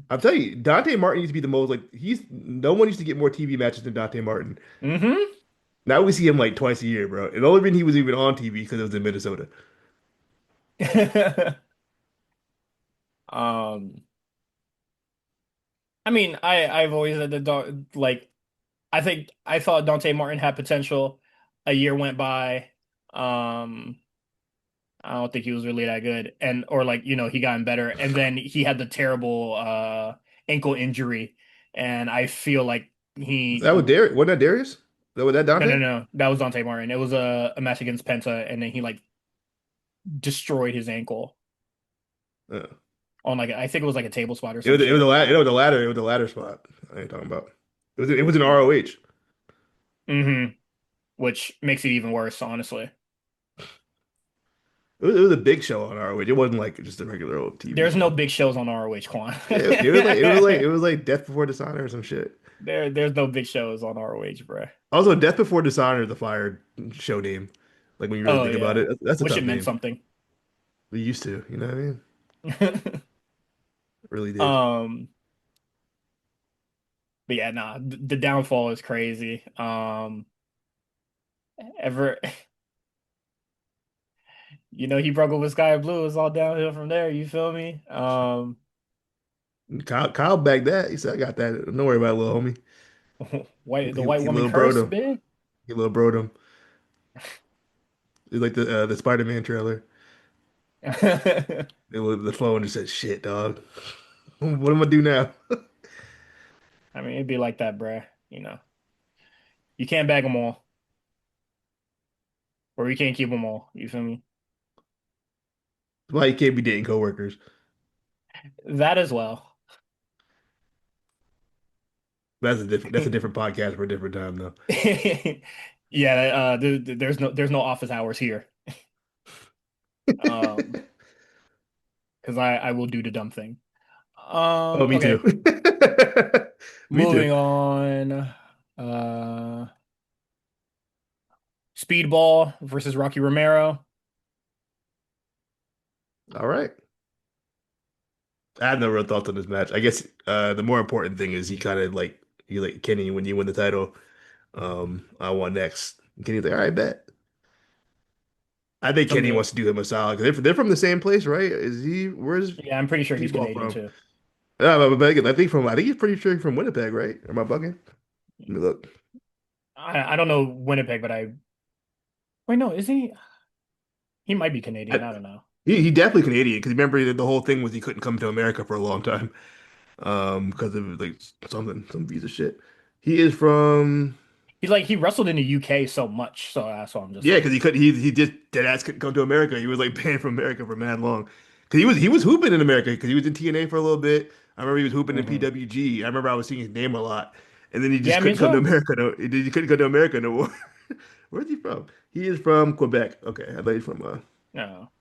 I'm telling you, Dante Martin used to be the most like he's no one used to get more TV matches than Dante Martin. Hmm. Now we see him like twice a year, bro. And the only reason he was even on TV because it was in Minnesota. Um, I mean, I've always had like I thought Dante Martin had potential. A year went by. Um, I don't think he was really that good, and or like he gotten better, and then he had the terrible ankle injury, and I feel like That was Darius. Wasn't that Darius? Was that no, no, Dante? no, that was Dante Martin. It was a match against Penta, and then he like destroyed his ankle. Uh, on like I think it was like a table spot or It some was it was shit. a ladder. It was a ladder. It was a ladder spot. I ain't talking about. It was an ROH. Hmm. Which makes it even worse, honestly. It was a big show on ROH. It wasn't like just a regular old TV There's no show. big shows on ROH, Quan. It was like Death Before Dishonor or some shit. There's no big shows on ROH, bro. Also, Death Before Dishonor is the fired show name. Like when you really Oh think about yeah. it, that's a Wish tough it meant name. something. We used to, you know what I mean? Really did. Um, but yeah, nah, the downfall is crazy. Ever, he broke up with Sky Blue. It's all downhill from there. You feel me? Kyle bagged that. He said, "I got that. Don't worry about it, little homie." The white He woman little broed curse, him. big. He little broed him. It's like the Spider-Man trailer. The phone just said, "Shit, dog. What am I do now?" I mean, it'd be like that, bruh. You can't bag them all, or you can't keep them all. You feel me? Why you can't be dating coworkers? That as well. That's a different podcast for a different time, though. Yeah, there's no office hours here. Um, because I will do the dumb thing. Oh, me too. Okay, Me too. moving on. Uh, Speedball versus Rocky Romero. All right. I have no real thoughts on this match. I guess the more important thing is he like Kenny when you win the title. I won next. Kenny's like, all right, bet. I think From Kenny the wants to do him a solid because they're from the same place, right? Where's Yeah, I'm pretty sure he's Speedball Canadian from? too. I think he's pretty sure he's from Winnipeg, right? Am I bugging? Let me look. I don't know Winnipeg, but I wait, no, is he? He might be Canadian. I, I don't know. he definitely Canadian because remember the whole thing was he couldn't come to America for a long time because of like some visa shit. He is from He wrestled in the UK so much, so that's why I'm just Yeah, because like, he could he just dead ass couldn't come to America. He was like banned from America for mad long. Because he was hooping in America because he was in TNA for a little bit. I remember he was hooping in hmm. PWG. I remember I was seeing his name a lot, and then he Yeah, just me couldn't come to too. America. No, he couldn't come to America no more. Where's he from? He is from Quebec. Okay, I thought he's from. No,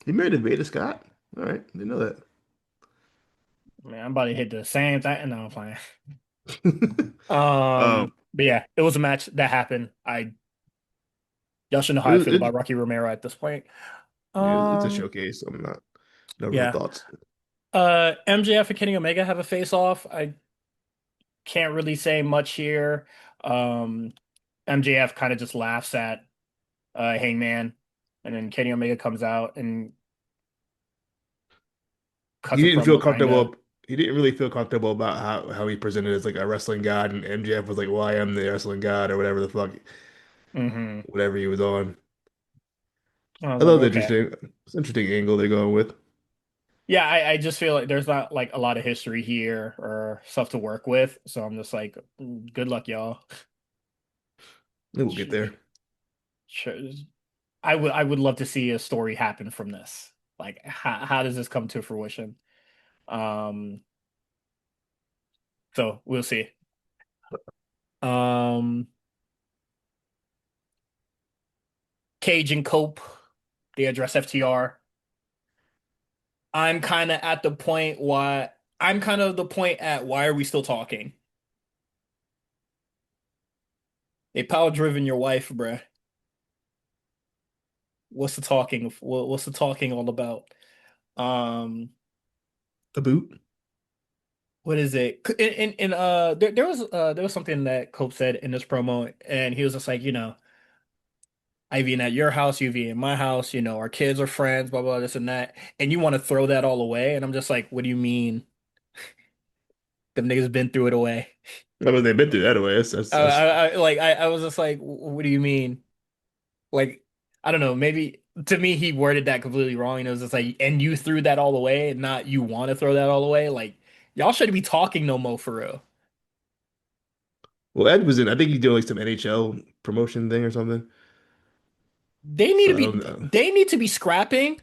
He married to Veda Scott. All right, didn't know that. man, I'm about to hit the same thing. No, I'm playing. Um, But yeah, it was a match that happened. Y'all should know it how I was feel about it, Rocky Romero at this point. it's a Um, showcase. So I'm not no real yeah. thoughts. MJF and Kenny Omega have a face off. I can't really say much here. Um, MJF kind of just laughs at Hangman, and then Kenny Omega comes out and he cuts a didn't feel promo, kind of. comfortable. He didn't really feel comfortable about how he presented as like a wrestling god, and MJF was like, "Well, I am the wrestling god," or whatever the fuck, Hmm. whatever he was on. I was I like, thought it was okay. interesting. It's an interesting angle they're going with. Yeah, I just feel like there's not like a lot of history here or stuff to work with. So I'm just like, good luck, y'all. Maybe we'll get Sh- there. sh- I would love to see a story happen from this. Like, how does this come to fruition? Um, so we'll see. Um, Cage and Cope, they address FTR. I'm kind of at the point why I'm kind of the point at why are we still talking? They power driven your wife, bruh. What's the talking all about? Um, A boot. what is it? There was something that Cope said in this promo, and he was just like, I've been at your house, you've been in my house, our kids are friends, blah blah, this and that, and you want to throw that all away, and I'm just like, what do you mean? Them niggas been threw it away. I mean, they've been through that away. That's I was just like, what do you mean? Like, I don't know, maybe to me he worded that completely wrong. It was just like, and you threw that all away, and not you want to throw that all away. Like, y'all shouldn't be talking no more for real. well, Ed was in. I think he's doing like some NHL promotion thing or something. They need to So I be don't know. they need to be scrapping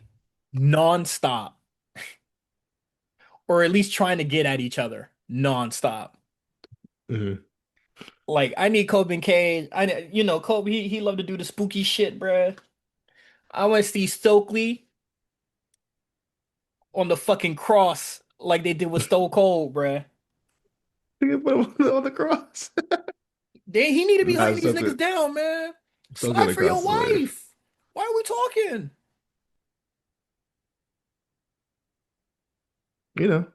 nonstop. or at least trying to get at each other nonstop. Hmm. Like I need Kobe and Cage. Kobe he loved to do the spooky shit, bruh. I want to see Stokely on the fucking cross like they did with Stone Cold, bruh. Put him on the cross. He need to be Nah, hunting these something. niggas down, man. Something on Slide the for cross your is hilarious. wife. Why are we talking? You know,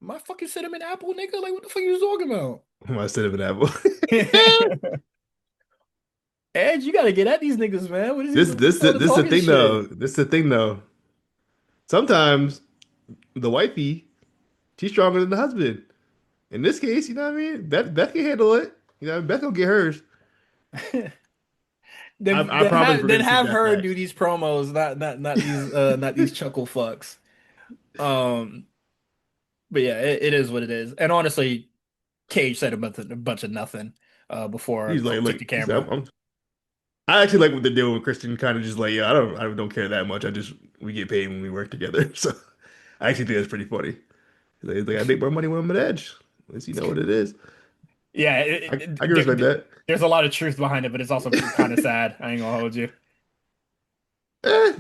My fucking cinnamon apple, nigga. Like, what the fuck you talking about? my cinnamon apple. Edge, you gotta get at these niggas, man. This What's this all the this is the talking thing though. shit? This is the thing though. Sometimes the wifey, she's stronger than the husband. In this case, you know what I mean? Beth can handle it. You know, Beth will get hers. Then I promise we're then gonna see have Beth her back. do these promos, not these chuckle fucks. Um, but yeah, it is what it is. And honestly, Cage said a bunch of nothing before He's like, took look, the he said, camera. I actually like what they're doing with Christian. Kind of just like, yeah, I don't care that much. I just we get paid when we work together. So I actually think that's pretty funny. He's like, I make more money when I'm at Edge. At least you know what it is. Yeah, I can respect that. there's a lot of truth behind it, but it's also kind of sad. I ain't gonna hold you.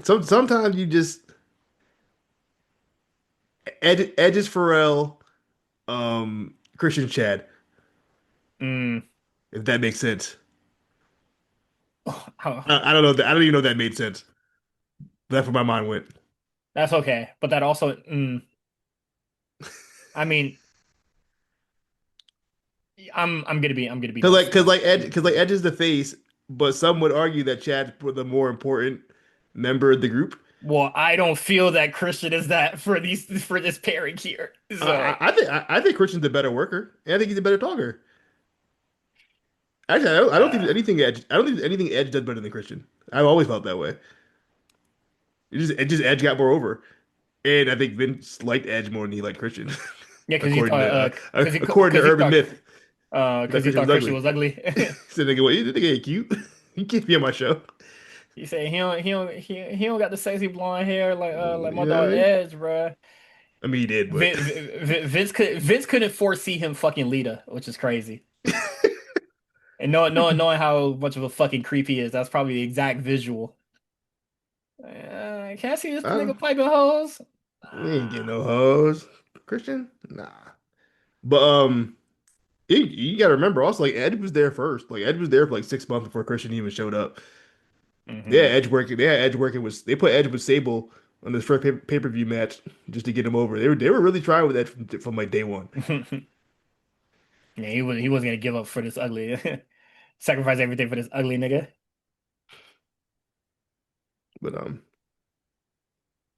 Sometimes you just Edge is Pharrell, Christian Chad, Mm. if that makes sense. Oh, I don't know that I don't even know if that made sense. That's where my mind went. that's okay, but that also, I mean, I'm gonna be Cause nice like to cause you. like Edge is the face, but some would argue that Chad's the more important member of the group. Well, I don't feel that Christian is that for this pairing here. So, I think Christian's a better worker, and I think he's a better talker. Actually, I don't think uh, there's anything Edge. I don't think there's anything Edge does better than Christian. I've always felt that way. It just Edge got more over, and I think Vince liked Edge more than he liked Christian, yeah, according to urban myth. He thought because he Christian thought was Christian ugly. was ugly. He said, "Nigga, what? You think ain't cute? You can't be on my show." He said he don't got the sexy blonde hair like my You know what dog I mean? Edge, bruh. I mean, he did, but Vince couldn't foresee him fucking Lita, which is crazy. And knowing how much of a fucking creep he is, that's probably the exact visual. Can I see this uh, nigga piping hoes? we ain't getting Ah. no hoes. Christian, nah. But you got to remember also, like Ed was there first. Like Ed was there for like 6 months before Christian even showed up. Hmm. They had Edge working with. They put Edge with Sable on this first pay-per-view match just to get him over. They were really trying with Edge from like day one. Yeah, he wasn't gonna give up for this ugly, sacrifice everything for this ugly nigga. But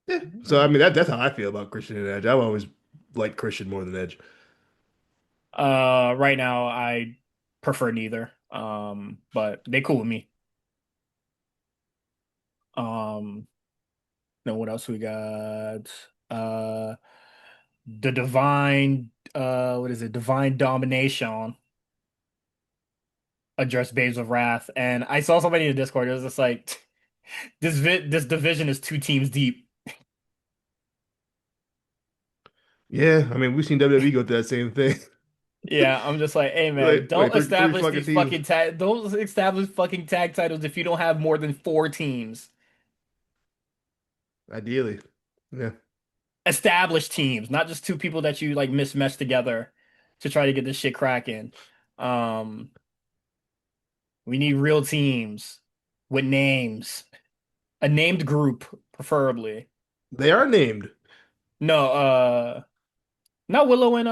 yeah. So I mean that's how I feel about Christian and Edge. I've always liked Christian more than Edge. Right now I prefer neither. But they cool with me. Um, then what else we got? Uh, the divine, what is it? Divine domination addressed Babes of Wrath, and I saw somebody in the Discord. It was just like this division is two teams deep. Yeah, I mean we've seen WWE go through that same thing. Yeah, I'm just like, hey man, Wait, three fucking teams don't establish fucking tag titles if you don't have more than four teams. ideally. Yeah, Established teams, not just two people that you like mismatch together to try to get this shit cracking. Um, we need real teams with names, a named group, preferably. they are named No, not Willow and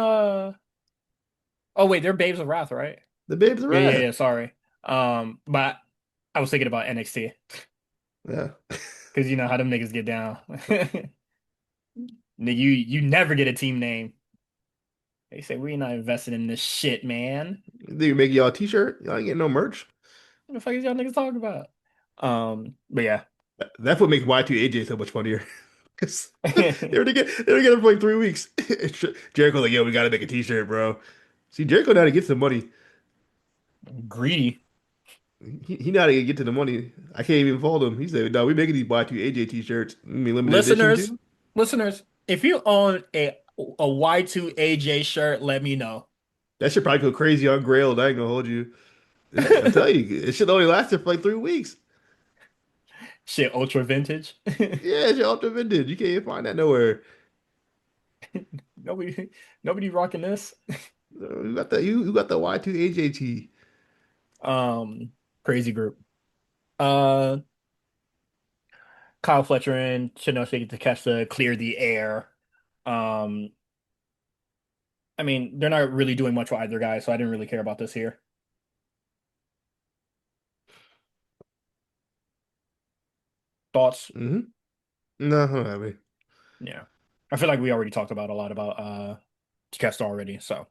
oh wait, they're Babes of Wrath, right? the Babes of Yeah, Wrath. sorry. But I was thinking about NXT Yeah. because you know how them niggas get down. Nigga, you never get a team name. They say we not invested in this shit, man. They make y'all a t-shirt. Y'all ain't getting no merch. What the fuck is y'all niggas talking about? But yeah. That's what makes Y2AJ so much funnier. Because they were together for like 3 weeks. Jericho's like, yo, we gotta make a t-shirt, bro. See, Jericho know how to get some money. Greedy. He know how to get to the money. I can't even fault him. He said, no, we making these Y2AJ t-shirts. I mean limited edition Listeners, too. listeners. If you own a Y2 AJ shirt, let me know. That should probably go crazy on Grailed. I ain't gonna hold you. I tell you, it should only lasted for like 3 weeks. Shit, ultra vintage. Yeah, it's your ultra vintage. You can't even find that nowhere. Nobody, nobody rocking this. You got the Y2 AJT. Um, Crazy group. Uh, Kyle Fletcher and Shinosuke Takeshita clear the air. Um, I mean, they're not really doing much for either guy, so I didn't really care about this here. Thoughts? Mm-hmm. No, I don't have any. Yeah. I feel like we already talked about a lot about Takeshita already, so.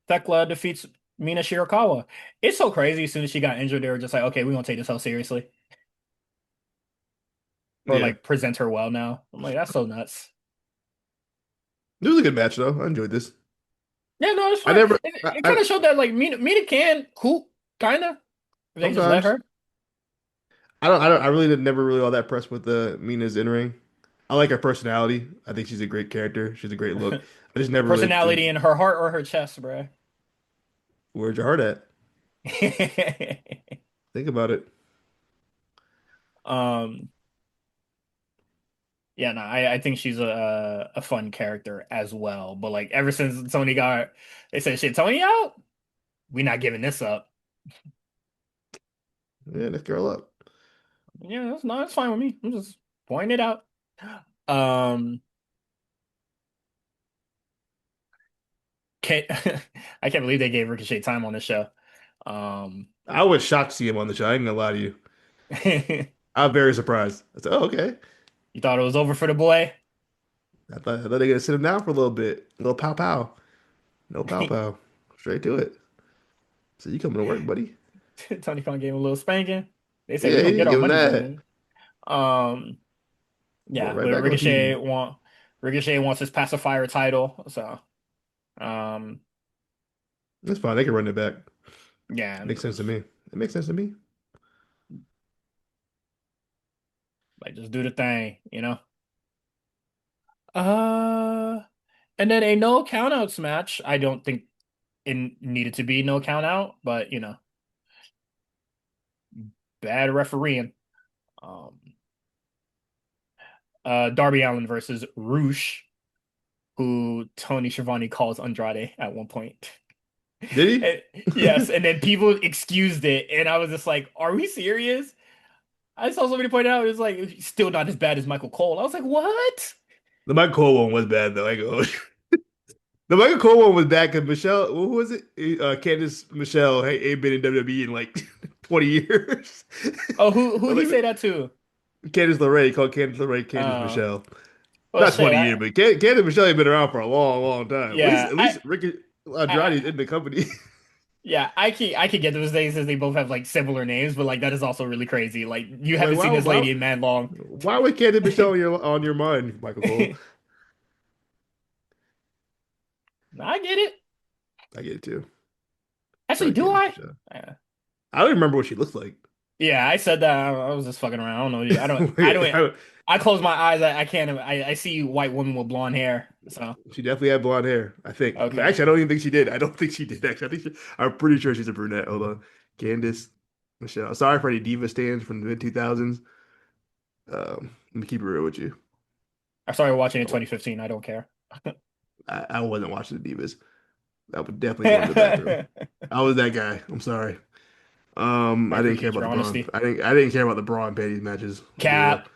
Thekla defeats Mina Shirakawa. It's so crazy. As soon as she got injured, they were just like, okay, we're gonna take this so seriously. Or Yeah, like present her well now. I'm like, that's so nuts. it was a good match though. I enjoyed this. Yeah, no, it's I fine. never. It kind of showed that like Mina can hoop, kind of. If they just let Sometimes her. I really never really all that impressed with the Mina's in ring. I like her personality. I think she's a great character. She's a great look. I just never really Personality in her heart or her chest, bro. where's your heart at? Think about it. Um, yeah, no, I think she's a fun character as well. But like ever since Tony got, they said shit, Tony out. We not giving this up. Yeah, let's girl up. Yeah, that's no, that's fine with me. I'm just pointing it out. Um, can't I can't believe they gave Ricochet time on this show. Um, I was shocked to see him on the show. I ain't gonna lie to you. you I'm very surprised. I said, "Oh, okay." thought it was over for the boy? I thought they were gonna sit him down for a little bit. A little pow pow. No pow pow. Straight to it. So you coming to work, buddy? Tony Khan gave him a little spanking. They said we're Yeah, he gonna get didn't our give him money's worth, that. man. Um, Went yeah, right but back on TV. Ricochet wants his pacifier title, so um, That's fine. They can run it back. yeah, Makes sense to me. It makes sense to me. like just do the thing, you know. Uh, and then a no countouts match. I don't think it needed to be no count out, but you know, bad refereeing. Um, Darby Allin versus Roosh, who Tony Schiavone calls Andrade at one point. Did he? And- yes, and then people excused it, and I was just like, "Are we serious?" I saw somebody point out it was like he's still not as bad as Michael Cole. I was like, "What?" The Michael Cole one was bad though. I go. The Michael Cole one was bad because Michelle, who was it? Candice Michelle ain't been in WWE in like 20 years. Oh, who I'm he like, say that to? Candice LeRae called Candice LeRae Candice Uh, Michelle. well, Not shit. 20 years, but Candice Michelle ain't been around for a long, long time. Yeah, At least Ricky I Andrade's in the company. yeah, I could get those things since they both have like similar names, but like that is also really crazy. Like you Like, haven't seen this lady in mad long. why would Candice Michelle on your mind, Michael Cole? I get it. I get it too. I Actually, like do Candice I? Michelle. Yeah. I don't remember what she looks like. Yeah, I said that. I was just fucking around. I don't know. I Wait, don't. I close my eyes. I can't. I see white woman with blonde hair. So she definitely had blonde hair, I think. okay. Actually, I don't even think she did. I don't think she did. Actually, I'm pretty sure she's a brunette. Hold on, Candice Michelle. Sorry for any diva stands from the mid 2000s. Let me keep it real with you. I started watching in I, 2015. I don't care. I wasn't watching the divas. I was definitely going to the bathroom. I I was that guy. I'm sorry. I didn't care appreciate about your the Braun. honesty. I didn't care about the Braun panties matches. I'll be real. Cap.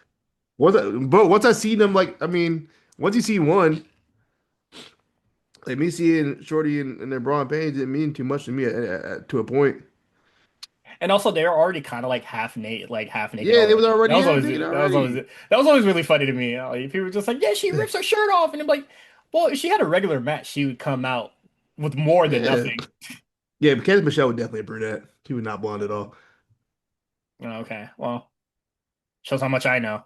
Once I seen them, like I mean, once you see one, like me seeing Shorty and their Braun panties didn't mean too much to me to a point. And also, they're already kind of like half naked Yeah, they was already. already half naked already. That was always really funny to me. People were just like, "Yeah, she rips her shirt off," and I'm like, "Well, if she had a regular match, she would come out with more than Yeah, nothing." yeah. But Candice Michelle was definitely a brunette. She was not blonde at all. Okay, well, shows how much I know.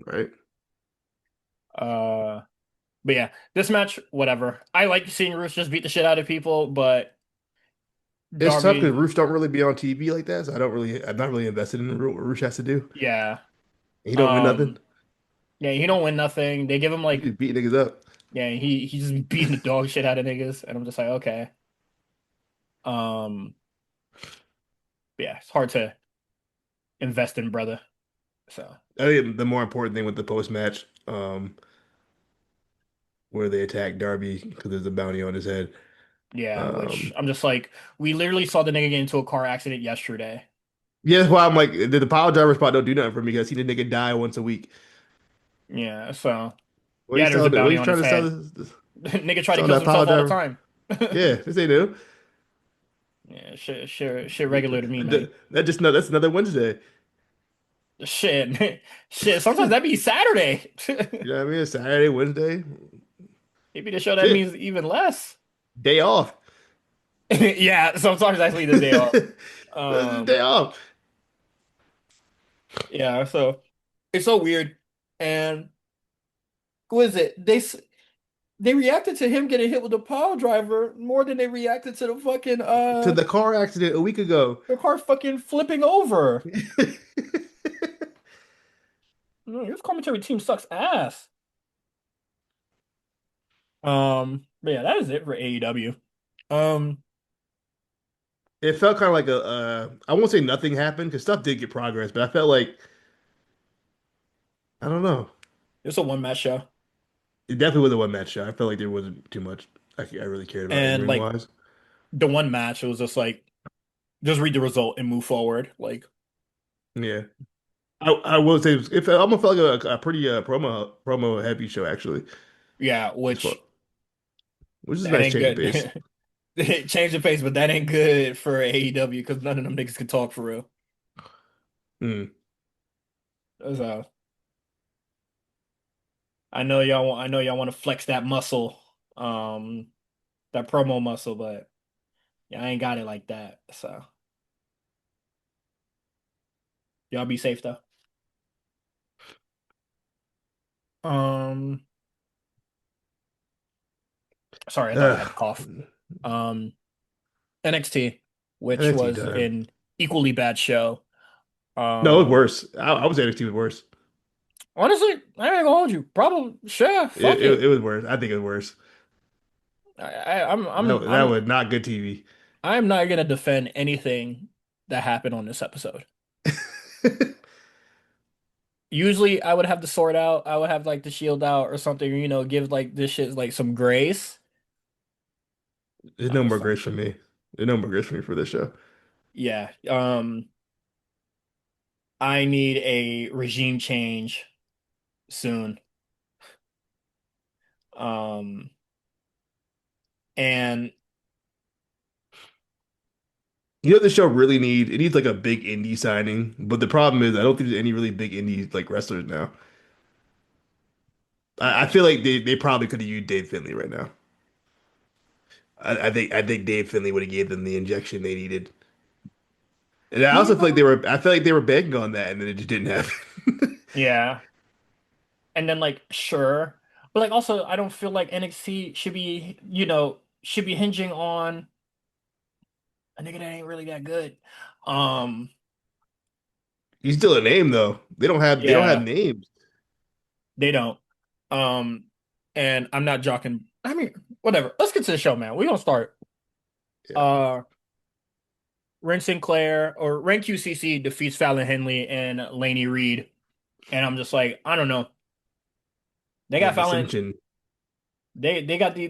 Right? Uh, but yeah, this match, whatever. I like seeing Ruth just beat the shit out of people, but It's tough because Darby, Roosh don't really be on TV like that, so I'm not really invested in what Roosh has to do. yeah. He don't win Um, nothing. Yeah, he don't win nothing. They give him He like, just beat niggas up. yeah, he's just beating the dog shit out of niggas, and I'm just like, okay. Um, yeah, it's hard to invest in brother. So I think the more important thing with the post match, where they attack Darby because there's a bounty on his head. yeah, which Um, I'm just like, we literally saw the nigga get into a car accident yesterday. yeah, that's why I'm like the pile driver spot don't do nothing for me because I see the nigga die once a week. Yeah, so What yeah, he's there's a selling? What bounty he's on trying his to sell? head. Nigga try to Selling kills that pile himself all the driver? time. Yeah, yes they do. Yeah, shit regular to me, man. That's another Wednesday. Shit, shit. Sometimes that be Saturday. You know what I mean? Saturday, Wednesday. Maybe the show that Shit, means even less. day off. Yeah, sometimes actually the day off. That's his day Um, off. yeah, so it's so weird. And who is it? They reacted to him getting hit with the pile driver more than they reacted to the fucking To the car accident a week ago. the car fucking flipping over. This commentary team sucks ass. But yeah, that is it for AEW. Um, It felt kind of like I won't say nothing happened because stuff did get progress, but I felt like I don't know. it's a one match show, It definitely was a one match show. I felt like there wasn't too much I really cared about in and ring like wise. the one match, it was just like just read the result and move forward. Like, Yeah, I will say it almost felt like a pretty promo heavy show actually. yeah, As far, which is a that nice ain't change of good. pace. Change the pace, but that ain't good for AEW because none of them niggas can talk for real. Mm. So I know y'all want to flex that muscle, um, that promo muscle, but yeah, I ain't got it like that. So y'all be safe though. Um, sorry, I thought I had a Ugh. cough. Um, NXT, which NXT was time. an equally bad show. No, it was Um, worse. I would say NXT was worse. Honestly, I ain't gonna hold you. Probably, sure, fuck It it. was worse. I think it was worse. That was not good TV. I'm not gonna defend anything that happened on this episode. Usually, I would have the sword out. I would have like the shield out or something. Give like this shit like some grace. There's Not no this more time. grace for me. There's no more grace for me for this show. Yeah. I need a regime change soon. Um, and You know what the show really need? It needs like a big indie signing. But the problem is I don't think there's any really big indie like wrestlers now. I yeah. feel like they probably could have used Dave Finley right now. I think Dave Finley would have gave them the injection they needed. And I also feel like Yeah. I feel like they were banking on that and then it just didn't happen. Yeah. And then like sure, but like also I don't feel like NXT should be hinging on a nigga that ain't really that good. Um, He's still a name though. They don't have yeah, names. they don't. Um, and I'm not joking. I mean, whatever. Let's get to the show, man. We're gonna start. Yeah. Uh, Ren Sinclair or Ren QCC defeats Fallon Henley and Laney Reed, and I'm just like, I don't know. They The got Fallon. Ascension. They got the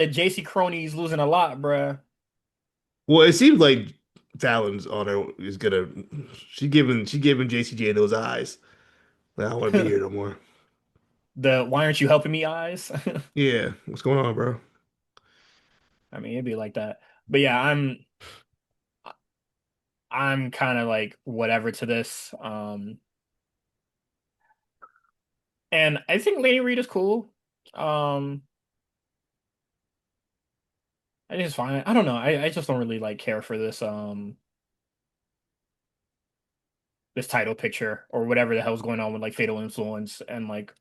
JC cronies losing a lot, bruh. Well, it seems like Fallon's on her is gonna she giving JCJ those eyes. Like, I don't want to be here no more. The why aren't you helping me eyes? Yeah, what's going on, bro? I mean, it'd be like that. But yeah, I'm kind of like whatever to this. And I think Lady Reed is cool. Um, I think it's fine. I don't know. I just don't really like care for this title picture or whatever the hell's going on with like Fatal Influence and like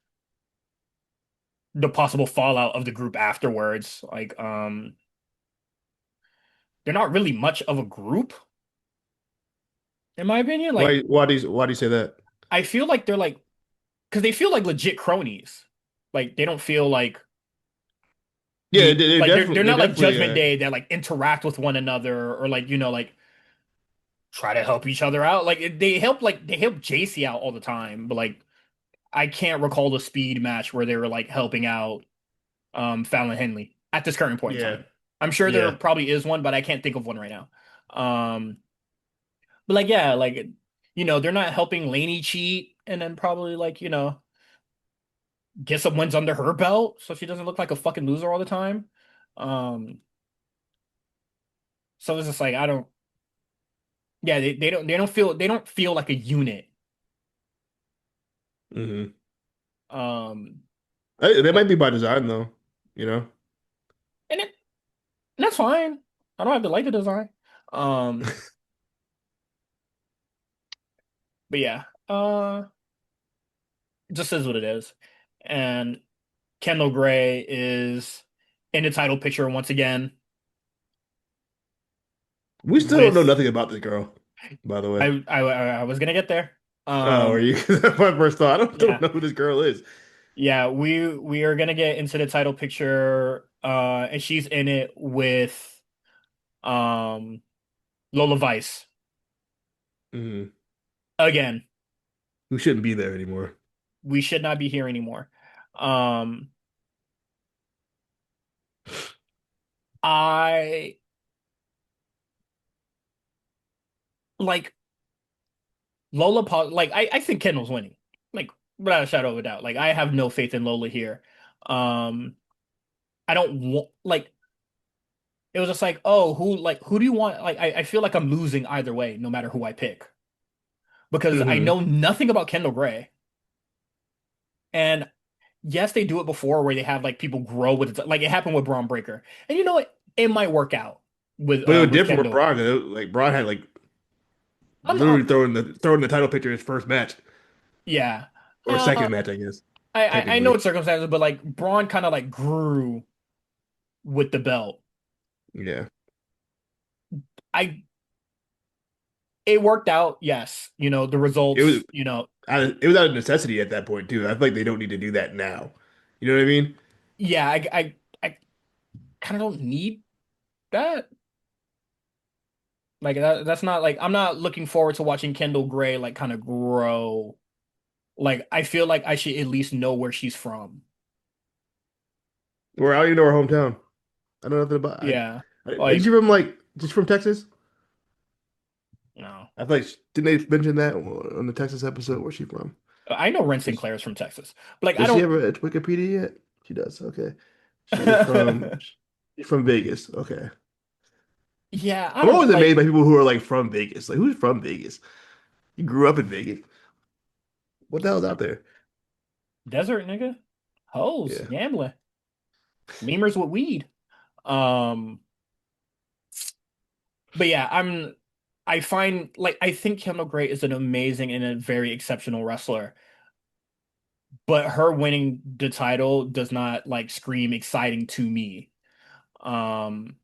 the possible fallout of the group afterwards. Like, they're not really much of a group, in my opinion. Like, Why do you say that? I feel like they're like because they feel like legit cronies. Like they don't feel like Yeah, like they're they're not like definitely Judgment Day that like interact with one another or like like try to help each other out. Like they help JC out all the time, but like I can't recall the speed match where they were like helping out Fallon Henley at this current point in yeah, time. I'm sure there yeah. probably is one, but I can't think of one right now. But like yeah, like they're not helping Lainey cheat and then probably like, get some wins under her belt so she doesn't look like a fucking loser all the time. Um so it's just like I don't yeah, they don't feel like a unit. Hmm. Um That but might be by design though, you know. and it and that's fine. I don't have to like the design. Um but yeah, it just is what it is. And Kendall Gray is in the title picture once again We still don't know with nothing about this girl, by the way. I was gonna get there. Oh, are you? That's my first thought. Don't Yeah. know who this girl is. Yeah, we are gonna get into the title picture, and she's in it with um Lola Vice Hmm. again. Who shouldn't be there anymore. We should not be here anymore. Um, I like like I think Kendall's winning, like without a shadow of a doubt. Like I have no faith in Lola here. Um, I don't want like it was just like, oh, who do you want? Like I feel like I'm losing either way, no matter who I pick, because I Hmm. know nothing about Kendall Gray. And yes, they do it before where they have like people grow with it. Like it happened with Braun Breaker. And you know what? It might work out But it was with different with Kendall. Braun. 'Cause like Braun had like I'm literally throwing the title picture his first match yeah. or Uh, second match, I guess, I know technically. it's circumstances, but like Braun kind of like grew with the belt. Yeah. I It worked out, yes. The It was results, it was out of necessity at that point too. I feel like they don't need to do that now. You know what I mean? yeah, I kind of don't need that. Like that's not like I'm not looking forward to watching Kendall Gray like kind of grow. Like I feel like I should at least know where she's from. Or I don't even know her hometown. I know nothing about. Yeah. Isn't she Like from like just from Texas? no. I feel like didn't they mention that on the Texas episode? Where's she from? I know Ren Does, Sinclair is from Texas. But like I does she don't have a Wikipedia yet? She does. Okay. She's from Vegas. Okay. yeah, I I'm don't always amazed like by people who are like from Vegas. Like who's from Vegas? You grew up in Vegas. What the hell's out there? desert nigga. Hoes, Yeah. gambling, lemurs with weed. Um, but yeah, I find like I think Kendall Gray is an amazing and a very exceptional wrestler, but her winning the title does not like scream exciting to me. Um,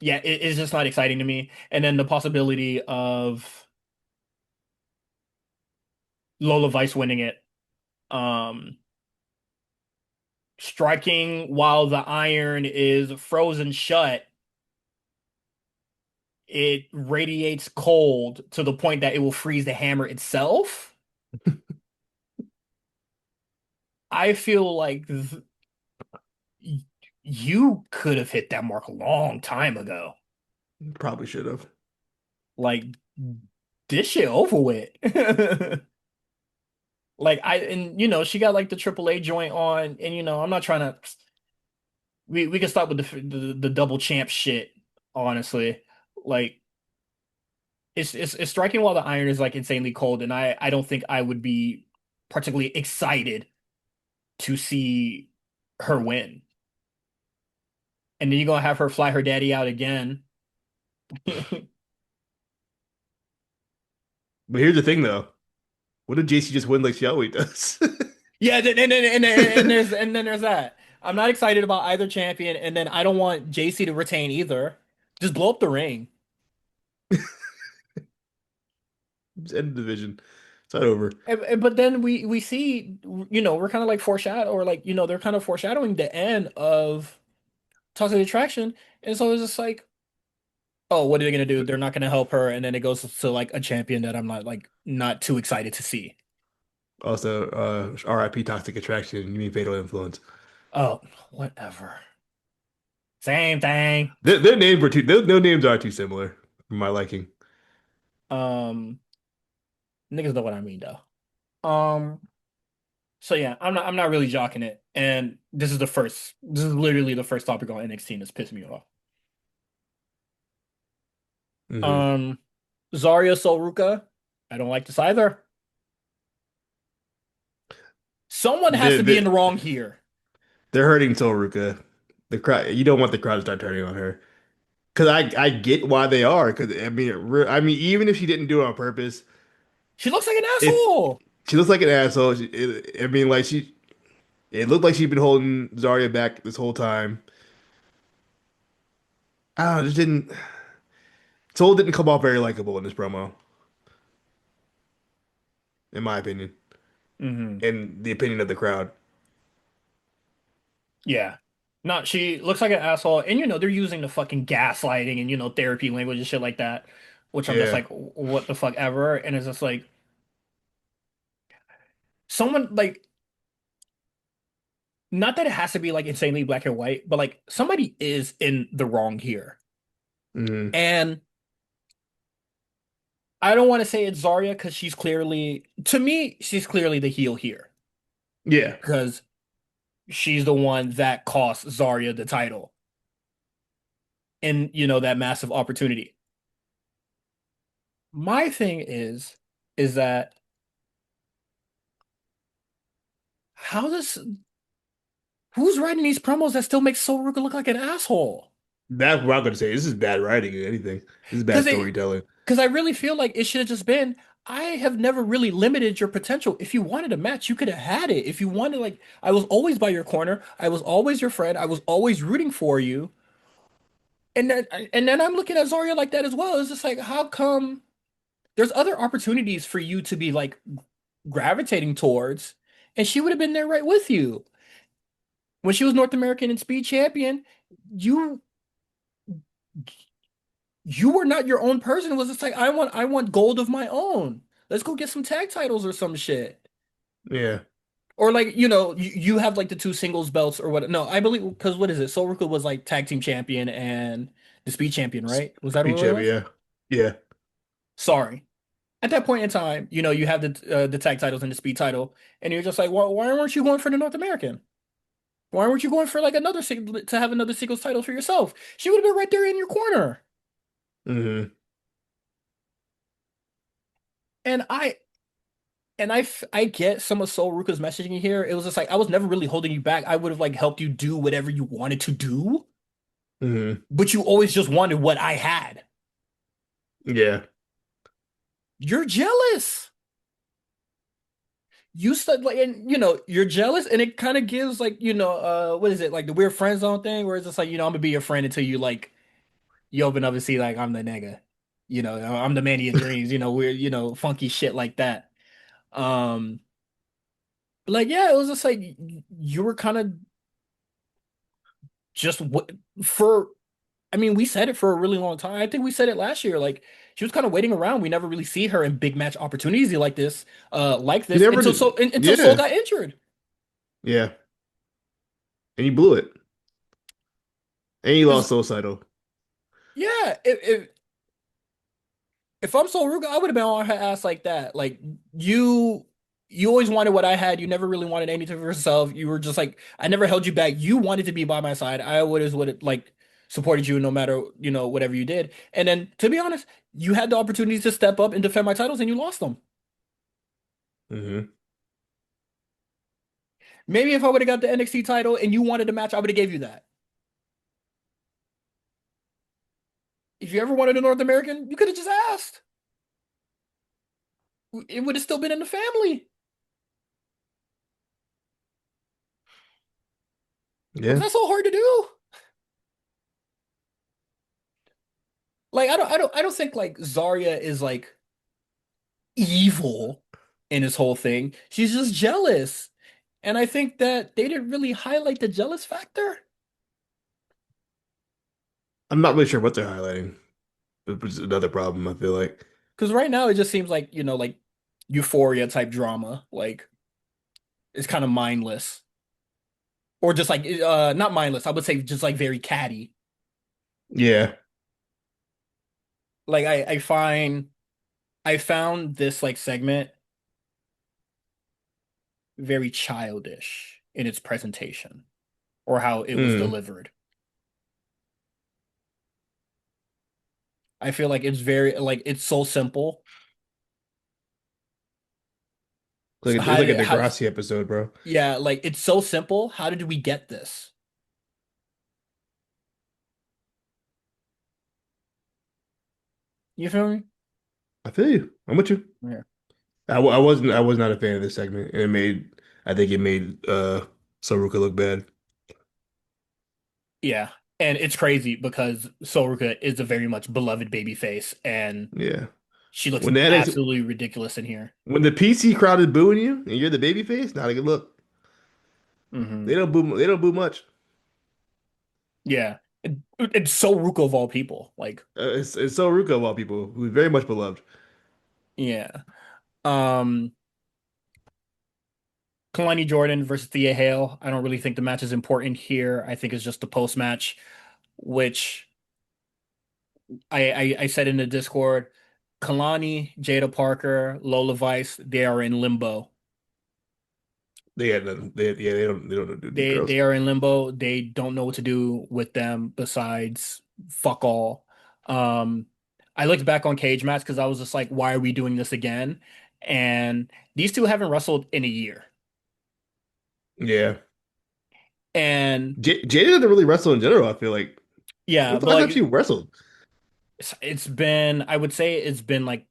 yeah, it's just not exciting to me. And then the possibility of Lola Vice winning it, um, striking while the iron is frozen shut, it radiates cold to the point that it will freeze the hammer itself. I feel like y- you could have hit that mark a long time ago. Probably should have. Like this shit over with. Like and she got like the AAA joint on, and I'm not trying to. We can stop with the double champ shit. Honestly, like it's striking while the iron is like insanely cold, and I don't think I would be particularly excited to see her win. And then you're gonna have her fly her daddy out again. But here's the thing though. What did JC just win like she always does? Yeah, and then there's that. I'm not excited about either champion, and then I don't want JC to retain either. Just blow up the ring. Just end the division. Start over. But then we see, we're kind of like foreshadow or like, they're kind of foreshadowing the end of Toxic Attraction. And so it's just like, oh, what are they gonna do? They're not gonna help her, and then it goes to like a champion that I'm not too excited to see. Also, RIP Toxic Attraction. You mean Fatal Influence? Oh, whatever. Same thing. Their names were too. Their names are too similar for my liking. Um, Niggas know what I mean though. So yeah, I'm not really jocking it. And this is literally the first topic on NXT that's pissed me off. Hmm. Um, Zarya Solruka, I don't like this either. Someone has They to be in they the wrong here. they're hurting Ruka. The crowd. You don't want the crowd to start turning on her. Because I get why they are. Because I mean, even if she didn't do it on purpose, She looks like an if asshole. she looks like an asshole, I mean, like it looked like she'd been holding Zarya back this whole time. I don't know, just didn't. Soul didn't come off very likable in this promo, in my opinion, Hmm. and the opinion of the crowd. Yeah. No, she looks like an asshole. And they're using the fucking gaslighting and therapy language and shit like that, which I'm just Yeah. like, what the fuck ever. And it's just like someone like not that it has to be like insanely black and white, but like somebody is in the wrong here. Hmm. And I don't want to say it's Zarya because to me, she's clearly the heel here Yeah. because she's the one that cost Zarya the title and that massive opportunity. My thing is that how does who's writing these promos that still makes Sol Ruka look like an asshole? That's what I'm gonna say. This is bad writing, if anything. This is bad Because it storytelling. because I really feel like it should have just been. I have never really limited your potential. If you wanted a match, you could have had it. If you wanted, like, I was always by your corner. I was always your friend. I was always rooting for you. And then I'm looking at Zarya like that as well. It's just like, how come there's other opportunities for you to be like gravitating towards, and she would have been there right with you. When she was North American and Speed Champion, you you were not your own person. It was just like I want gold of my own. Let's go get some tag titles or some shit. Yeah. Or like, you have like the two singles belts or what? No, I believe because what is it? Soul Ruka was like tag team champion and the speed champion, right? Was that Speech what it champion, was? yeah. Yeah. Sorry. At that point in time, you have the tag titles and the speed title, and you're just like, why weren't you going for the North American? Why weren't you going for like to have another singles title for yourself? She would have been right there in your corner. Hmm. And I get some of Soul Ruka's messaging here. It was just like I was never really holding you back. I would have like helped you do whatever you wanted to do, Hmm. but you always just wanted what I had. Yeah. You're jealous. You said like, and you're jealous, and it kind of gives like, what is it like the weird friend zone thing, where it's just like, I'm gonna be your friend until you open up and see like I'm the nigga, I'm the man of your dreams, weird, funky shit like that. Um, like yeah, it was just like you were kind of just for. I mean, we said it for a really long time. I think we said it last year. Like she was kind of waiting around. We never really see her in big match opportunities like He this never did. until Soul Yeah. got injured. Yeah. And he blew it. And he lost Because Suicidal. yeah, if I'm Soul Ruga, I would have been on her ass like that. Like you, you always wanted what I had. You never really wanted anything for yourself. You were just like, I never held you back. You wanted to be by my side. I always would like supported you no matter whatever you did. And then to be honest, you had the opportunities to step up and defend my titles, and you lost them. Hmm. Maybe if I would have got the NXT title and you wanted a match, I would have gave you that. If you ever wanted a North American, you could have just asked. It would have still been in the family. Was Yeah. that so hard to do? Like I don't think like Zarya is like evil. in this whole thing. She's just jealous. And I think that they didn't really highlight the jealous factor. I'm not really sure what they're highlighting, which is another problem, I feel like. Because right now it just seems like, like Euphoria type drama. Like it's kind of mindless. Or just like not mindless, I would say just like very catty. Yeah. Like I found this like segment very childish in its presentation or how it was Mm. delivered. I feel like it's very like it's so simple. So It's how like a did how Degrassi episode, bro. yeah, like it's so simple. How did we get this? You feel me? I feel you. I'm with you. Yeah. I was not a fan of this segment, and I think it made Saruka look bad. Yeah. And it's crazy because Soruka is a very much beloved baby face and Yeah. she looks When that is absolutely ridiculous in here. when the PC crowd is booing you and you're the baby face, not a good look. Hmm. They don't boo much. Yeah. It's Soruka of all people. Like, It's Saruka of all people, who's very much beloved. yeah. Um, Kalani Jordan versus Thea Hale. I don't really think the match is important here. I think it's just the post match, which I said in the Discord, Kalani, Jada Parker, Lola Vice, they are in limbo. They had nothing. They don't do these girls. They are in limbo. They don't know what to do with them besides fuck all. Um, I looked back on Cage Match because I was just like, why are we doing this again? And these two haven't wrestled in a year. Yeah. And Jada doesn't really wrestle in general, I feel like. yeah, When's the but last time like she wrestled? it's been, I would say it's been like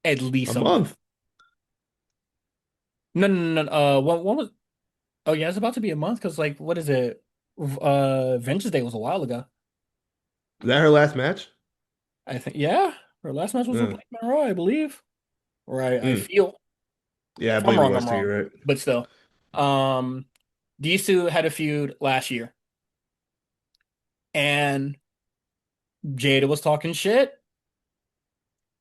at A least a month. month. No, no, no, no. What was? Oh yeah, it's about to be a month because like, what is it? Vengeance Day was a while ago. Is that her last match? I think yeah, her last match was with Mm. Blake Monroe, I believe, or I Mm. feel. Yeah, I If I'm believe it wrong, was I'm too, wrong. you're right. But still, um, these two had a feud last year, and Jada was talking shit.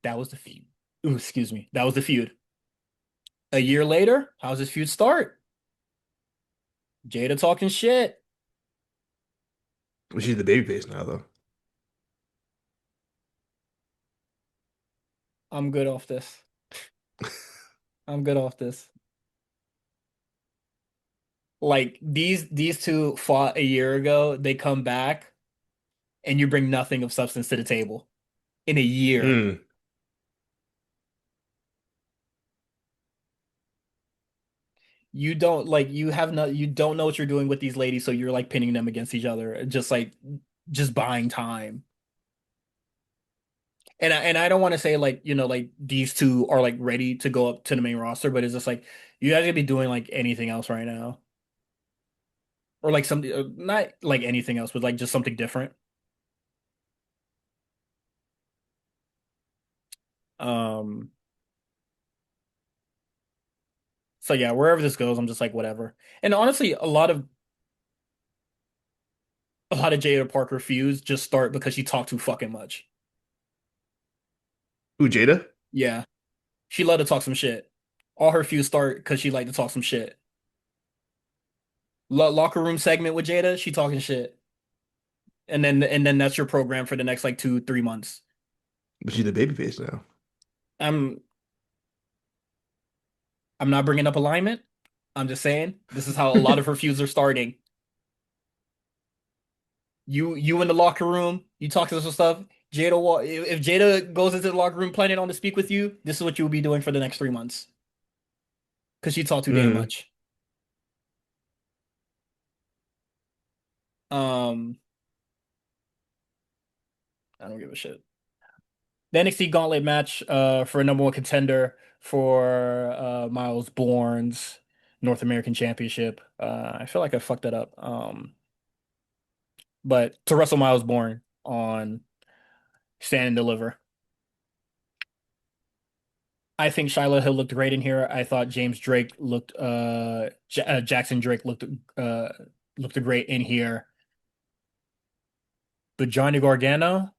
That was the feud. Ooh, excuse me. That was the feud. A year later, how's this feud start? Jada talking shit. But she's the babyface now, though. I'm good off this. I'm good off this. Like these two fought a year ago. They come back, and you bring nothing of substance to the table in a year. Mm. You don't like you have not you don't know what you're doing with these ladies, so you're like pinning them against each other, just buying time. And I don't want to say like, like these two are like ready to go up to the main roster, but it's just like you guys could be doing like anything else right now. Or like something not like anything else, but like just something different. Um so yeah, wherever this goes, I'm just like whatever. And honestly, a lot of Jada Parker feuds just start because she talked too fucking much. Who, Jada? Yeah. She loved to talk some shit. All her feuds start because she liked to talk some shit. Locker room segment with Jada, she talking shit. And then that's your program for the next like 2, 3 months. But she's the babyface now. I'm I'm not bringing up alignment. I'm just saying this is how a lot of her feuds are starting. You in the locker room, you talk to some stuff. If Jada goes into the locker room planning on to speak with you, this is what you will be doing for the next 3 months because she talked too damn Mm. much. Um, I don't give a shit. The NXT Gauntlet match for a number one contender for Miles Bourne's North American Championship. I feel like I fucked that up. But to wrestle Miles Bourne on Stand and Deliver. I think Shiloh Hill looked great in here. I thought James Drake looked Jackson Drake uh looked great in here. But Johnny Gargano,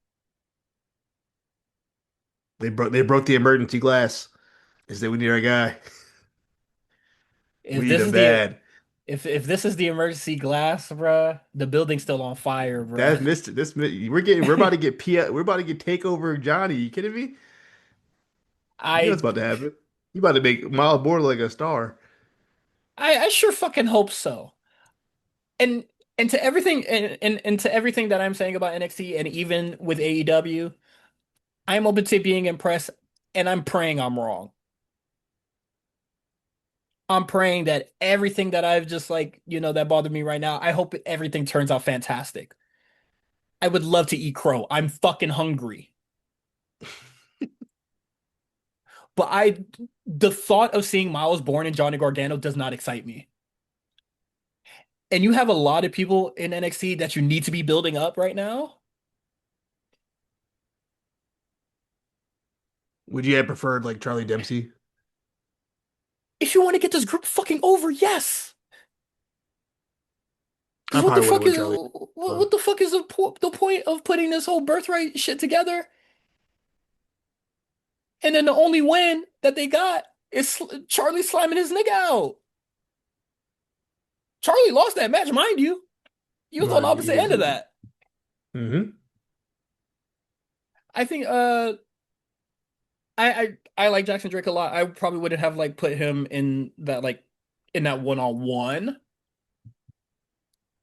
They broke the emergency glass. They said we need our guy. We if need this him is the bad. if this is the emergency glass, bruh, the building's still on fire, bruh. That's missed. We're about to get we're about to get takeover Johnny. You kidding me? You know what's I about to happen. You about to make Miles Border like a star. I sure fucking hope so. And and to everything and to everything that I'm saying about NXT and even with AEW, I'm open to being impressed and I'm praying I'm wrong. I'm praying that everything that I've just like, that bothered me right now, I hope everything turns out fantastic. I would love to eat crow. I'm fucking hungry. But the thought of seeing Miles Bourne and Johnny Gargano does not excite me. And you have a lot of people in NXT that you need to be building up right now. Would you have preferred like Charlie Dempsey? If you want to get this group fucking over, yes. I Because what the probably would have fuck went is Charlie. what the fuck is the point of putting this whole birthright shit together? And then the only win that they got is Charlie slamming his nigga out. Charlie lost that match, mind you. He was on the opposite end of that. Mm-hmm. I think I like Jackson Drake a lot. I probably wouldn't have like put him in that one-on-one.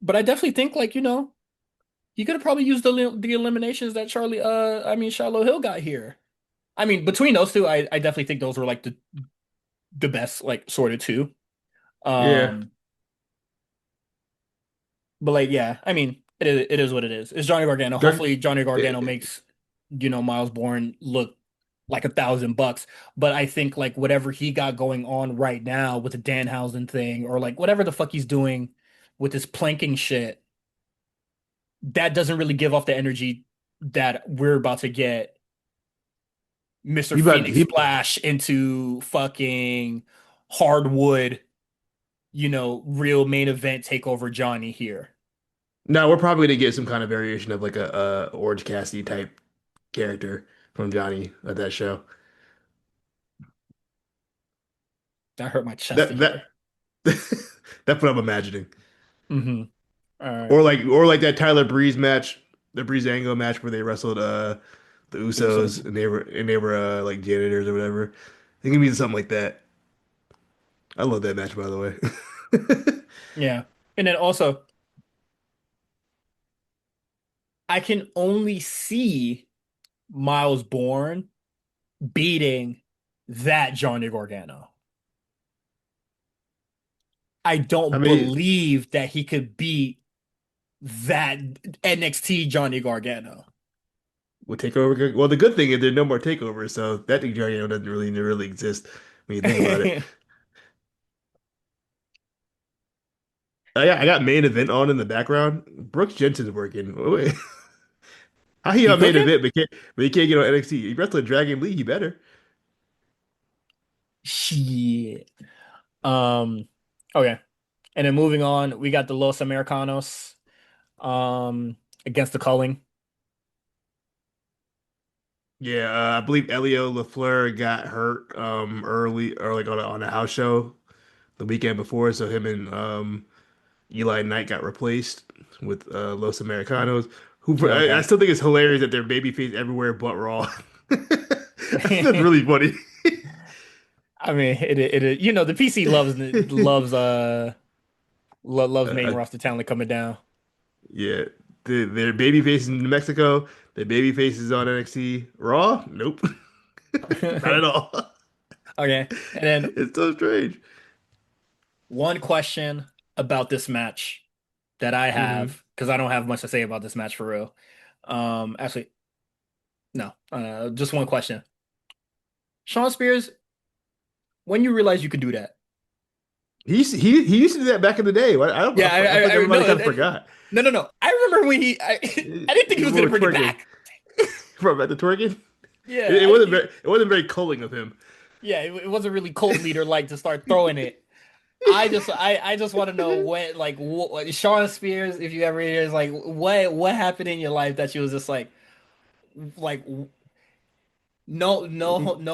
But I definitely think like, he could have probably used the eliminations that Shiloh Hill got here. I mean, between those two, I definitely think those were like the best like sort of two. Yeah. Um, but like yeah, I mean, it is what it is. It's Johnny Gargano. Gar- Hopefully Johnny eh, Gargano makes, Miles Bourne look like $1,000. But I think like whatever he got going on right now with the Danhausen thing or like whatever the fuck he's doing with this planking shit, that doesn't really give off the energy that we're about to get Mr. he about Phoenix he Splash into fucking hardwood, real main event takeover Johnny here. No, we're probably gonna get some kind of variation of like a Orange Cassidy type character from Johnny at that show. That hurt my chest to That that hear. that's what I'm imagining. Mm-hmm. All Or right. like that Tyler Breeze match, the Breeze Angle match where they wrestled the The Usos. Usos and they were like janitors or whatever. I think it means something like that. I love that match by the way. Yeah. And then also, I can only see Miles Bourne beating that Johnny Gargano. I I don't mean, believe that he could beat that NXT Johnny Gargano. with takeover, well, the good thing is there's no more takeovers, so that thing doesn't really exist when you think about it. I got main event on in the background. Brooks Jensen's working. Wait, how he He on main cooking? event but he can't get on NXT? He wrestled Dragon Lee, he better. Shit. Um, okay. And then moving on, we got the Los Americanos against the Culling. Yeah, I believe Elio LaFleur got hurt early or like on a house show the weekend before, so him and Eli Knight got replaced with Los Americanos. I Okay. still think it's hilarious that they're babyface everywhere but Raw. That's really funny. I mean, the PC loves main Uh, roster talent coming down. yeah, their baby faces in Mexico, their baby faces on NXT. Raw? Nope, not at all. Okay. And then It's so strange. one question about this match that I Hmm. have, because I don't have much to say about this match for real. Actually, no. Just one question. Sean Spears, when you realize you could do that? He used to do that back in the day. Yeah, I feel like I everybody no, kind of forgot. no, no, no. I remember when I didn't think he was What gonna with bring it twerking back. from at the twerking. Yeah, It wasn't very culling of him. Yeah, it wasn't really cult leader like to start throwing it. I just want to know what like Sean Spears, if you ever hear, is like what happened in your life that you was just like no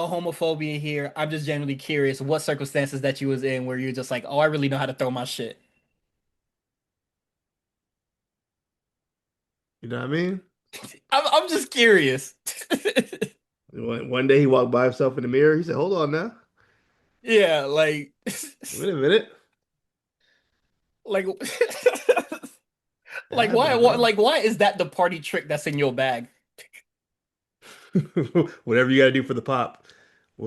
homophobia here. I'm just genuinely curious what circumstances that you was in where you're just like, oh, I really know how to throw my shit. You know what I mean? I'm just curious. One day he walked by himself in the mirror. He said, "Hold on now, Yeah, like wait a minute, like it happens, bro. like why is that the party trick that's in your bag? Whatever you gotta do for the pop."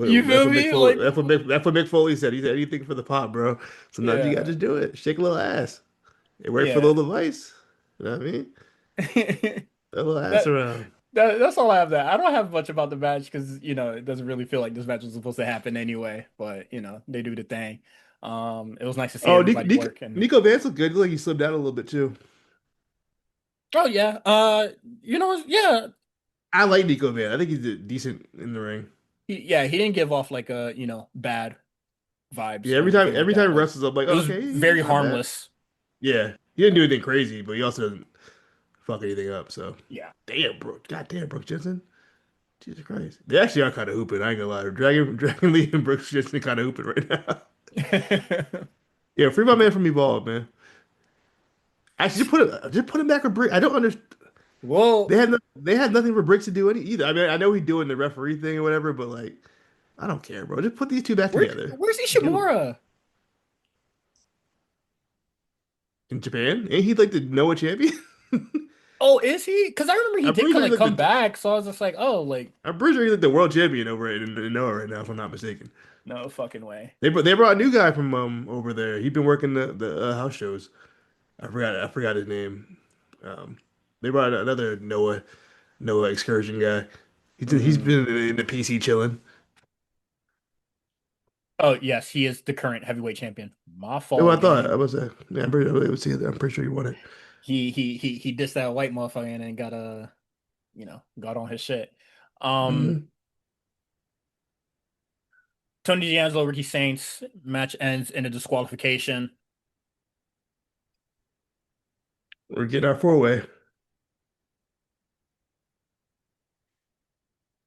You That's feel what Mick me? Foley. Like That's what Mick Foley said. He said anything for the pop, bro. Sometimes you gotta yeah. just do it. Shake a little ass. It worked for Yeah. Little Device. You know what I mean? Throw a little ass That around. that's all I have that. I don't have much about the match because it doesn't really feel like this match was supposed to happen anyway, but they do the thing. It was nice to see Oh, everybody work and Nico Vance looked good. Look like he slipped down a little bit too. oh yeah. Yeah. I like Nico Vance. I think he's decent in the ring. He didn't give off like bad vibes Yeah, or anything like every that. time he Like wrestles, I'm like, it oh, was okay, very he's not bad. harmless. Yeah, he didn't do anything crazy, but he also doesn't fuck anything up. So, Yeah. damn, Brooke. God damn, Brooke Jensen. Jesus Christ. They actually are kind of hooping. I ain't gonna lie. Dragon Lee and Brooke Jensen kind of hooping right now. Yeah, free my man from Evolve, man. Actually, just put him back with Brick. I don't understand. Well, They had nothing for Bricks to do any either. I mean, I know he's doing the referee thing or whatever, but like, I don't care, bro. Just put these two back together. where's Give him Ishimura? in Japan. Ain't he like the Noah champion? Oh, is he? Because I remember he I'm did pretty sure he's like like come back, so I was just like, oh, like I'm pretty sure he's like the world champion over in Noah right now, if I'm not mistaken. no fucking way. They brought a new guy from over there. He's been working the house shows. I forgot his name. Um, they brought another Noah excursion guy. He's Mm. been in the PC chilling. Oh, yes, he is the current heavyweight champion. My Oh, I fault, thought gang. I was yeah. I'm pretty sure he won it. He dissed that white motherfucker and then got got on his shit. Um, Mhm. Tony D'Angelo, Ricky Saints match ends in a disqualification. We're getting our four way.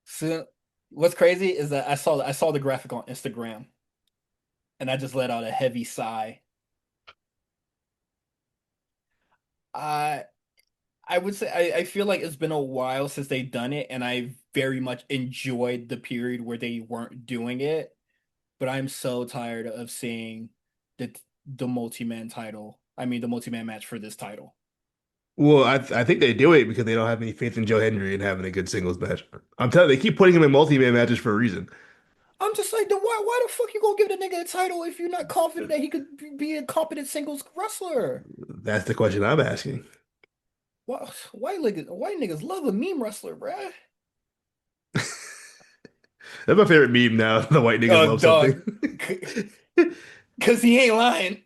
So what's crazy is that I saw the graphic on Instagram and I just let out a heavy sigh. I I would say I feel like it's been a while since they've done it, and I very much enjoyed the period where they weren't doing it. But I'm so tired of seeing the multi-man title. I mean, the multi-man match for this title. Well, I think they do it because they don't have any faith in Joe Hendry and having a good singles match. I'm telling you, they keep putting him in multi-man matches for a reason. I'm just like, why the fuck you gonna give the nigga a title if you're not confident that he could be a competent singles wrestler? That's the question I'm asking. Why niggas love a meme wrestler, bruh? That's my favorite meme now. The white niggas love something. Dog, cause he ain't lying.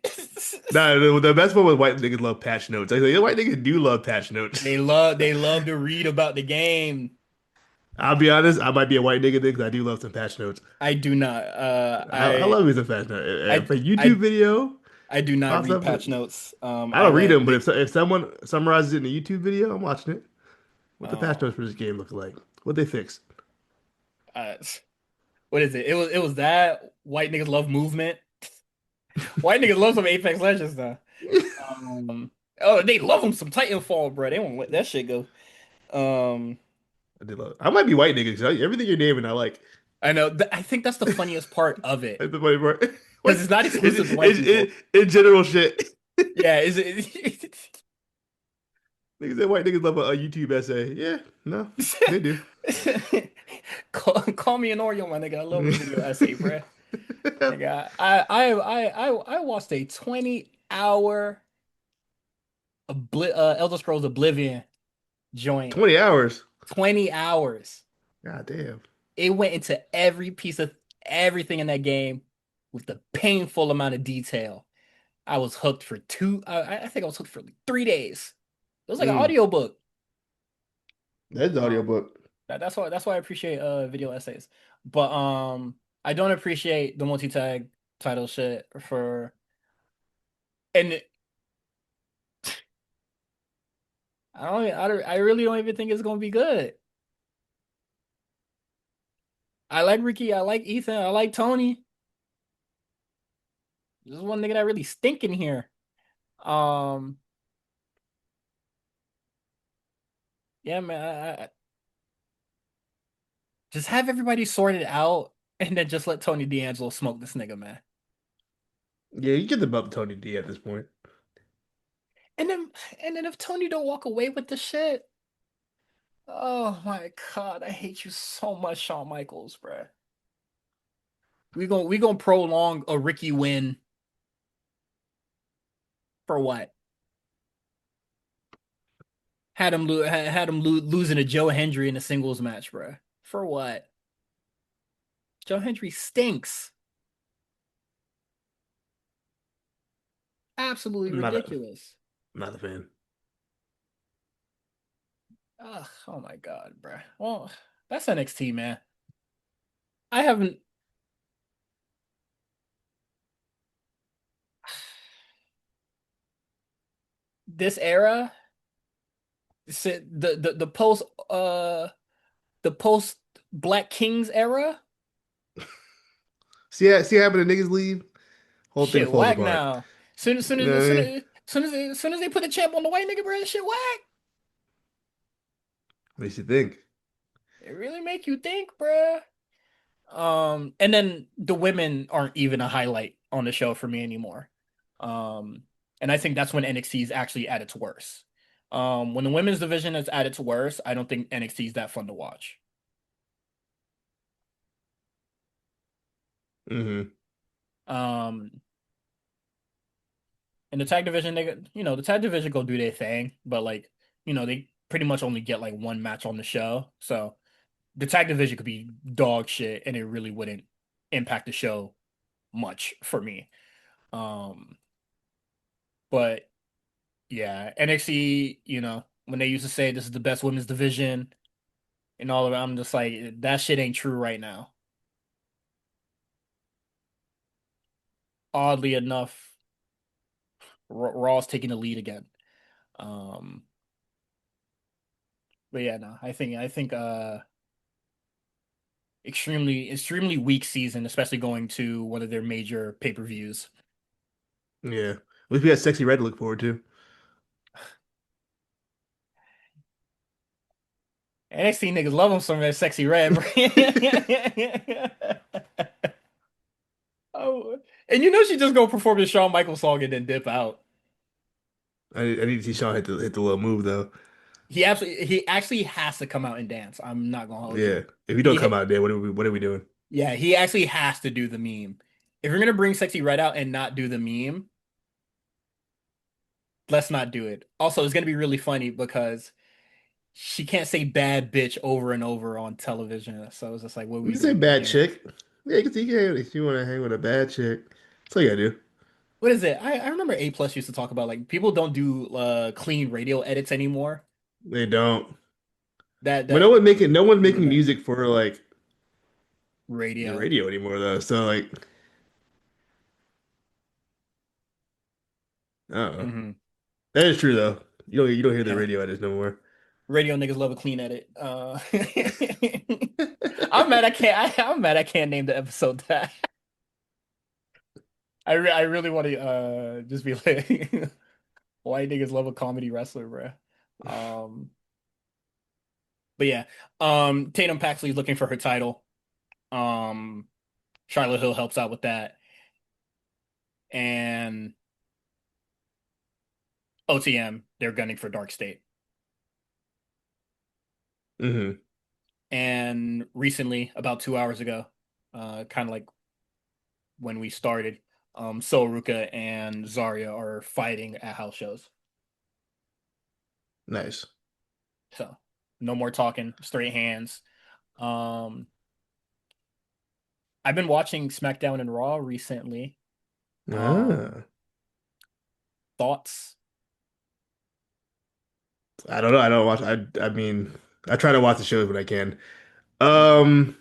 Nah, the best one was white niggas love patch notes. I say the white niggas do love patch notes. They love to read about the game. I'll be honest, I might be a white nigga because I do love some patch notes. I do not. I love me some patch notes. If I a YouTube I video I do not pops read up, patch notes. I don't read them, but if someone summarizes it in a YouTube video, I'm watching it. What the patch um notes for this game look like? What they fix? uh, what is it? It was that white niggas love movement. White niggas love some Apex Legends though. Um, oh, they love them some Titanfall, bro. They won't let that shit go. Um, I did love. I might be white niggas. Everything you're naming, I like. I know. I think that's the funniest part of it That's the funny part. because What? it's not exclusive to white people. In general shit. Yeah, is it? Niggas say white niggas love a YouTube essay. Yeah, no, they do. Call me an Oreo, my nigga. I love a video essay, bro. Nigga, I watched a 20-hour Elder Scrolls Oblivion joint. 20 hours. 20 hours. God damn. It went into every piece of everything in that game with the painful amount of detail. I was hooked for I think I was hooked for like 3 days. It was like an Mm, audiobook. that's the Um, audiobook. that's why I appreciate video essays. But I don't appreciate the multi-tag title shit for, and I really don't even think it's gonna be good. I like Ricky, I like Ethan, I like Tony. There's one nigga that really stink in here. Um, yeah, man, just have everybody sorted out and then just let Tony D'Angelo smoke this nigga, man. Yeah, you get the bump Tony D at this point. And then and then if Tony don't walk away with the shit, oh my God, I hate you so much, Shawn Michaels, bruh. We gonna prolong a Ricky win for what? Had him losing to Joe Hendry in a singles match, bruh. For what? Joe Hendry stinks. Absolutely I'm not a ridiculous. not a fan. Ugh, oh my God, bruh. Well, that's NXT, man. I haven't this era, the post the post Black Kings era, See how happened to niggas leave? Whole thing shit falls whack apart. now. Soon You as know what I mean? soon as they put the champ on the white nigga, bro, that shit whack. Makes you think. It really make you think, bruh. And then the women aren't even a highlight on the show for me anymore. Um, and I think that's when NXT is actually at its worst. When the women's division is at its worst, I don't think NXT is that fun to watch. Hmm. Um, and the tag division, the tag division go do their thing, but like, they pretty much only get like one match on the show. So the tag division could be dog shit, and it really wouldn't impact the show much for me. Um, but yeah, NXT, when they used to say this is the best women's division and all of that, I'm just like, that shit ain't true right now. Oddly enough, Raw's taking the lead again. Um, but yeah, no, I think extremely weak season, especially going to one of their major pay-per-views. Yeah. At least we got Sexy Red to look forward to. NXT niggas love him some of that sexy red, bro. Oh, and she just go perform the Shawn Michaels song and then dip out. I need to see Sean hit the little move though. He actually has to come out and dance. I'm not gonna hold you. Yeah. If you don't come He out there, what are we doing? yeah, he actually has to do the meme. If you're gonna bring Sexy Red out and not do the meme, let's not do it. Also, it's gonna be really funny because she can't say bad bitch over and over on television. So it's just like, what are You we can say doing bad here? chick. Yeah, you can if you want to hang with a bad chick. That's all you gotta do. What is it? I remember A Plus used to talk about like people don't do clean radio edits anymore. They don't. That But that no one's remember making that music for like the radio. radio anymore though. So like, I don't know. Hmm. That is true though. You don't hear the Yeah. radio edits no more. Radio niggas love a clean edit. I'm mad I can't name the episode that. I really want to just be like white niggas love a comedy wrestler, bro. Um, but yeah, Tatum Paxley's looking for her title. Um, Charlotte Hill helps out with that, and OTM they're gunning for Dark State. Hmm. And recently, about 2 hours ago, kind of like when we started, Sol Ruka and Zarya are fighting at house shows. Nice. So no more talking, straight hands. Um, I've been watching SmackDown and Raw recently. Um, Ah. thoughts? I don't know. I don't watch. I mean, I try to watch the shows when I can. Yeah. Um,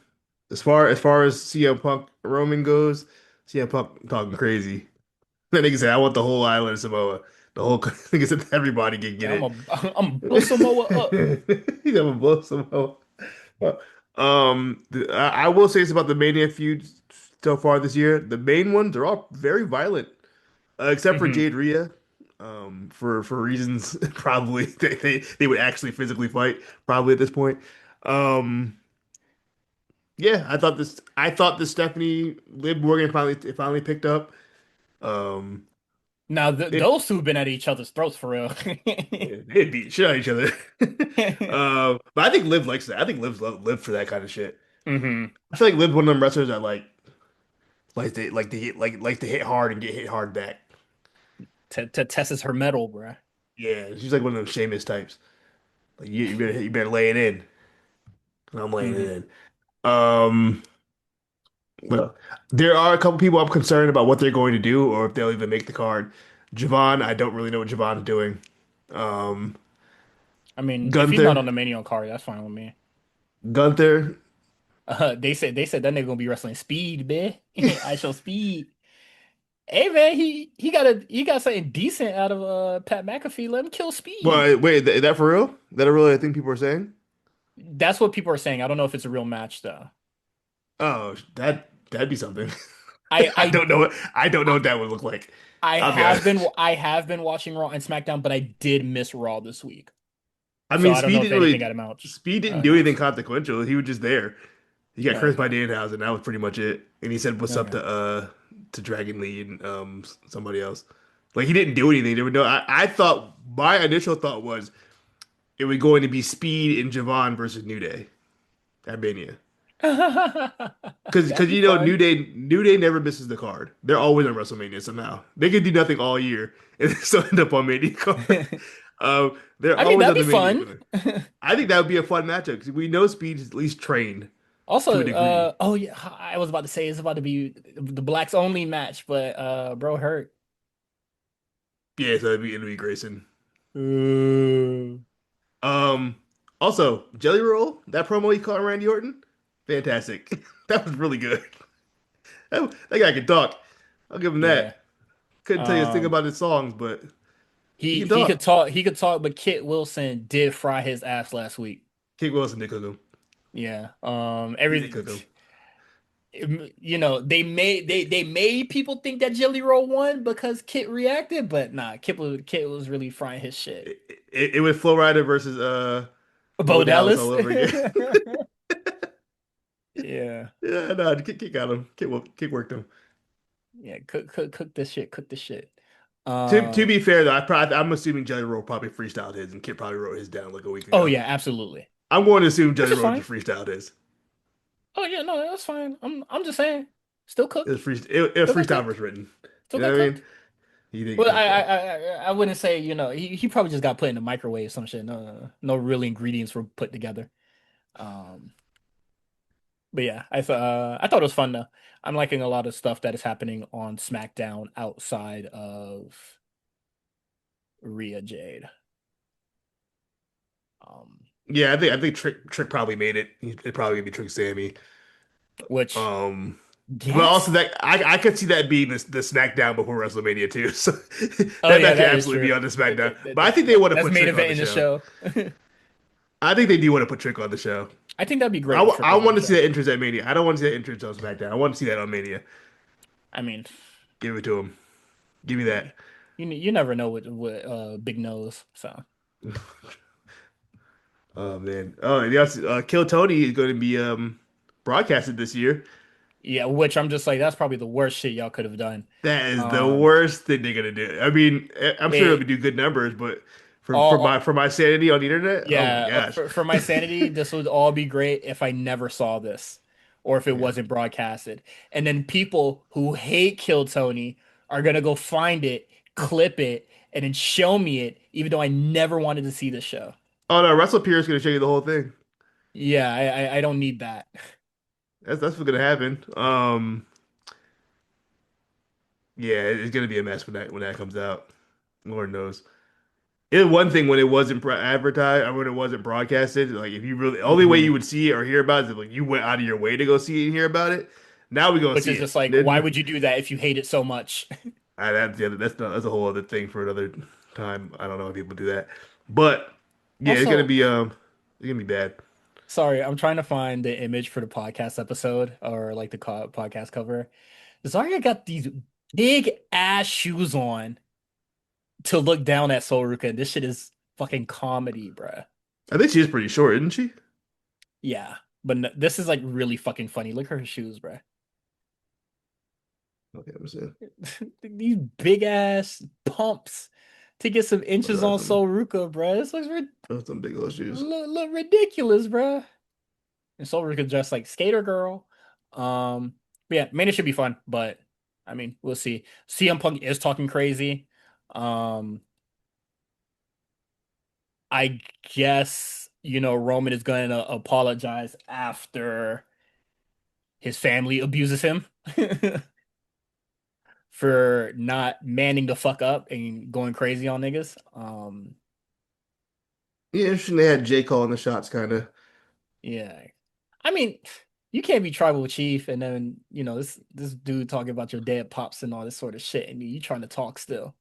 as far as CM Punk Roman goes, CM Punk talking crazy. That nigga said, "I want the whole island of Samoa." The whole nigga said everybody can get Yeah, I'm it. a I'm a blow Samoa up. He's gonna blow Samoa. I will say this about the Mania feuds so far this year. The main ones are all very violent, except for Hmm. Jade Rhea. For reasons probably they would actually physically fight probably at this point. Um, yeah, I thought this Stephanie Liv Morgan finally picked up. Um, Now th it those two have been at each other's throats for real. they beat the shit out of each other. But I think Liv likes that. I think Liv for that kind of shit. Hmm. I feel like Liv's one of them wrestlers that like to hit hard and get hit hard back. To test her metal, bruh. Yeah, she's like one of those Sheamus types. Like you better lay it in. And I'm laying it Hmm. in. Um, well, there are a couple people I'm concerned about what they're going to do or if they'll even make the card. Javon, I don't really know what Javon's doing. Um, I mean, if he's not Gunther, on the Mania card, that's fine with me. Gunther. They said that nigga gonna be wrestling speed, man. I show speed. Hey man, he got something decent out of Pat McAfee. Let him kill speed. Well, wait, is that for real? Is that a really thing people are saying? That's what people are saying. I don't know if it's a real match though. Oh, that'd be something. I I I don't know. I don't know what that would look like. I I'll be have honest. been I have been watching Raw and SmackDown, but I did miss Raw this week. I So mean, I don't know if anything got a match Speed didn't do anything announced. consequential. He was just there. He got cursed by Okay. Danhausen. That was pretty much it. And he said, "What's up Okay. to Dragon Lee and somebody else." Like he didn't do anything. There were no. I thought my initial thought was it was going to be Speed and Javon versus New Day at Mania. Because That'd be New fun. Day never misses the card. They're always on WrestleMania somehow. They could do nothing all year and still end up on Mania card. They're I mean, always that'd on be the Mania fun. card. I think that would be a fun matchup because we know Speed is at least trained to a Also, degree. oh yeah, I was about to say it's about to be the blacks only match, but bro hurt. Yeah, so it'd be Grayson. Ooh. Um, Also Jelly Roll, that promo he caught on Randy Orton, fantastic. That was really good. That guy can talk. I'll give him Yeah. that. Couldn't tell you a thing Um about his songs, but he he can he could talk. talk he could talk, but Kit Wilson did fry his ass last week. Kick Wilson did cook him. Yeah. He did Every cook him. they made people think that Jelly Roll won because Kit reacted, but nah, Kit was really frying his shit. It was Flow Rider versus Bo Bo Dallas Dallas. all over again. Yeah. Yeah, no, kick got him. Kick worked him. Yeah, cook this shit, cook this shit. To Um, be fair though, I'm assuming Jelly Roll probably freestyled his and Kid probably wrote his down like a week oh ago. yeah, absolutely. I'm going to assume Which Jelly is Roll fine. just freestyled his. Oh yeah, no, that's fine. I'm just saying. Still cooked. It was Still got freestyle cooked. versus written. Still You know got what I mean? cooked. He didn't Well, cook though. I wouldn't say, he probably just got put in the microwave, some shit. No real ingredients were put together. Um, but yeah, I thought it was fun though. I'm liking a lot of stuff that is happening on SmackDown outside of Rhea Jade. Um, Yeah, I think Trick probably made it. It probably gonna be Trick Sammy. which Um, but also yes. that I could see that being the SmackDown before WrestleMania too. So Oh that yeah, match could that is absolutely true. be on the SmackDown. But I think they want to That's put main Trick on event the in the show. show. I think they do want to put Trick on the show. I think that'd be I, great if Trick I was on want the to see show. that entrance at Mania. I don't want to see that entrance on SmackDown. I want to see that on Mania. I mean, Give it to him. Give me that. you never know with Big Nose. So Oh man. Oh, and yes, Kill Tony is going to be broadcasted this year. yeah, which I'm just like that's probably the worst shit y'all could have done. That is the Um, worst thing they're gonna do. I mean, I'm sure it'll it do good numbers, but for for my all for my sanity on the internet, oh my yeah, gosh. for my sanity, this would all be great if I never saw this or if it Yeah. wasn't broadcasted. And then people who hate Kill Tony are gonna go find it, clip it, and then show me it, even though I never wanted to see the show. Oh no, Russell Pierce is gonna show you the whole thing. Yeah, I don't need that. That's what's gonna happen. Yeah, it's gonna be a mess when that comes out. Lord knows. It was one thing when it wasn't advertised or when it wasn't broadcasted. Like if you really, only way Hmm. you would see it or hear about it is if like you went out of your way to go see it and hear about it. Now we gonna Which see is it. just like, why Then would you do that if you hate it so much? that's the other, that's a whole other thing for another time. I don't know if people do that, but yeah, Also, it's gonna be bad. sorry, I'm trying to find the image for the podcast episode or like the podcast cover. Zarya got these big ass shoes on to look down at Soruka. This shit is fucking comedy, bruh. I think she's pretty short, isn't she? Yeah, but this is like really fucking funny. Look at her shoes, bruh. Okay, I'm saying. These big ass pumps to get some Those inches are on some, Soruka, bruh. This looks those are some big old shoes. look ridiculous, bruh. And Soruka just like skater girl. But yeah, Mania should be fun, but I mean, we'll see. CM Punk is talking crazy. Um, I guess, Roman is going to apologize after his family abuses him for not manning the fuck up and going crazy on niggas. Yeah, interesting. They had J calling the shots, kind of. Yeah. I mean, you can't be tribal chief and then, this dude talking about your dead pops and all this sort of shit, and you trying to talk still.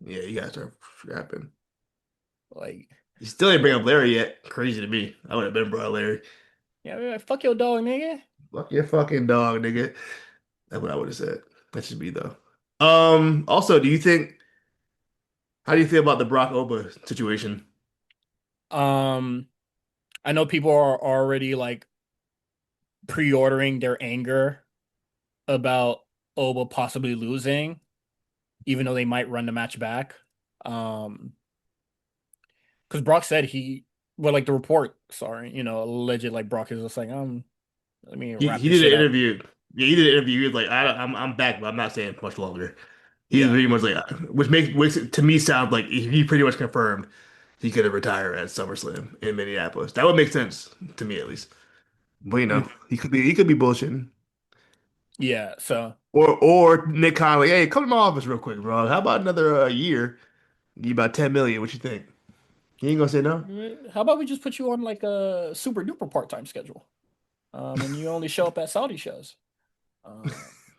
Yeah, you guys are scrapping. Like, You still didn't bring what? up Larry yet. Crazy to me. I would have been brought Larry. Yeah, I mean, like, fuck your dog, nigga. Fuck your fucking dog, nigga. That's what I would have said. That should be though. Also, how do you feel about the Brock Oba situation? Um, I know people are already like pre-ordering their anger about Oba possibly losing, even though they might run the match back. Um, because Brock said well, like the report, sorry, alleged like Brock is just like, let me wrap He this did shit an up. interview. Yeah, he did an interview. He was like, I'm back, but I'm not staying much longer. He was Yeah. pretty much like, which it to me sounds like he pretty much confirmed he could have retired at SummerSlam in Minneapolis. That would make sense to me at least. But Mhm. he could be bullshitting. Yeah. So, Or Nick Conley, hey, come to my office real quick, bro. How about another year? Give you about 10 million. What you think? You ain't gonna say no? how about we just put you on like a super duper part-time schedule? And you only show up at Saudi shows. Um,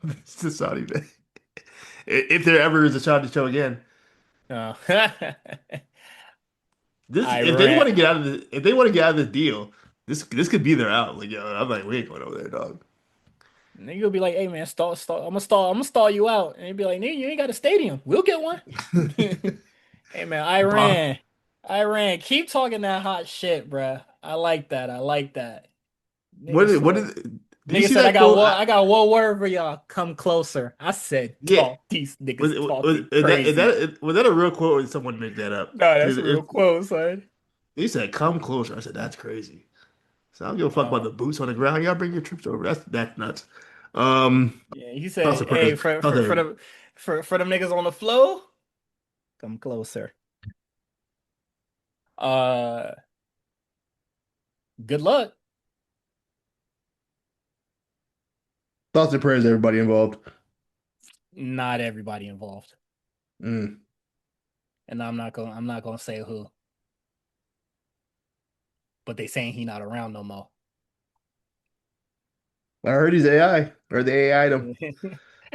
It's the Saudi man. If there ever is a Saudi show again. uh, This I if they want ran. to get out of this if they want to get out of this deal, this could be their out. Like yo, I'm like, we ain't going over there, dog. Nigga will be like, "Hey man, stall. I'm gonna stall you out." And he'd be like, "Nigga, you ain't got a stadium. We'll get one." Hey man, Bob, Keep talking that hot shit, bruh. I like that. I like that. what Nigga did you nigga see said, that quote? I got one word for y'all. Come closer. I said, Yeah, talk. These niggas talking is crazy. was that a real quote or did someone make that up? No, that's Because a real quote, son. he said, "Come closer." I said, "That's crazy." So I don't give a fuck about Uh, the boots on the ground. Y'all bring your troops over. That's nuts. Um, yeah, he thoughts said, and "Hey, prayers. Thoughts and for them niggas on the flow, come closer." Uh, good luck. thoughts and prayers, everybody involved. Not everybody involved, Mm. and I'm not gonna say who, but they saying he not around no more. I heard he's AI, or the AI him.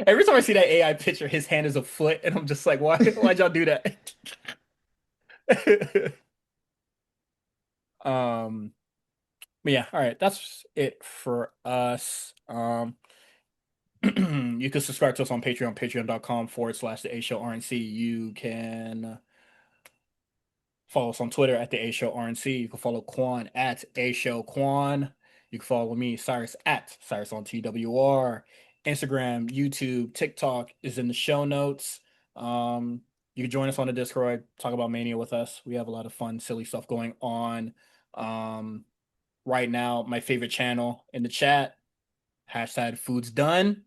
Every time I see that AI picture, his hand is a foot, and I'm just like, why'd y'all do that? Um, but yeah, all right, that's it for us. You can subscribe to us on Patreon, patreon.com/, the A Show RNC. You can follow us on Twitter at the A Show RNC. You can follow Quan at A Show Quan. You can follow me, Cyrus at Cyrus on TWR. Instagram, YouTube, TikTok is in the show notes. Um, you can join us on the Discord, talk about Mania with us. We have a lot of fun, silly stuff going on. Um, right now, my favorite channel in the chat, hashtag food's done.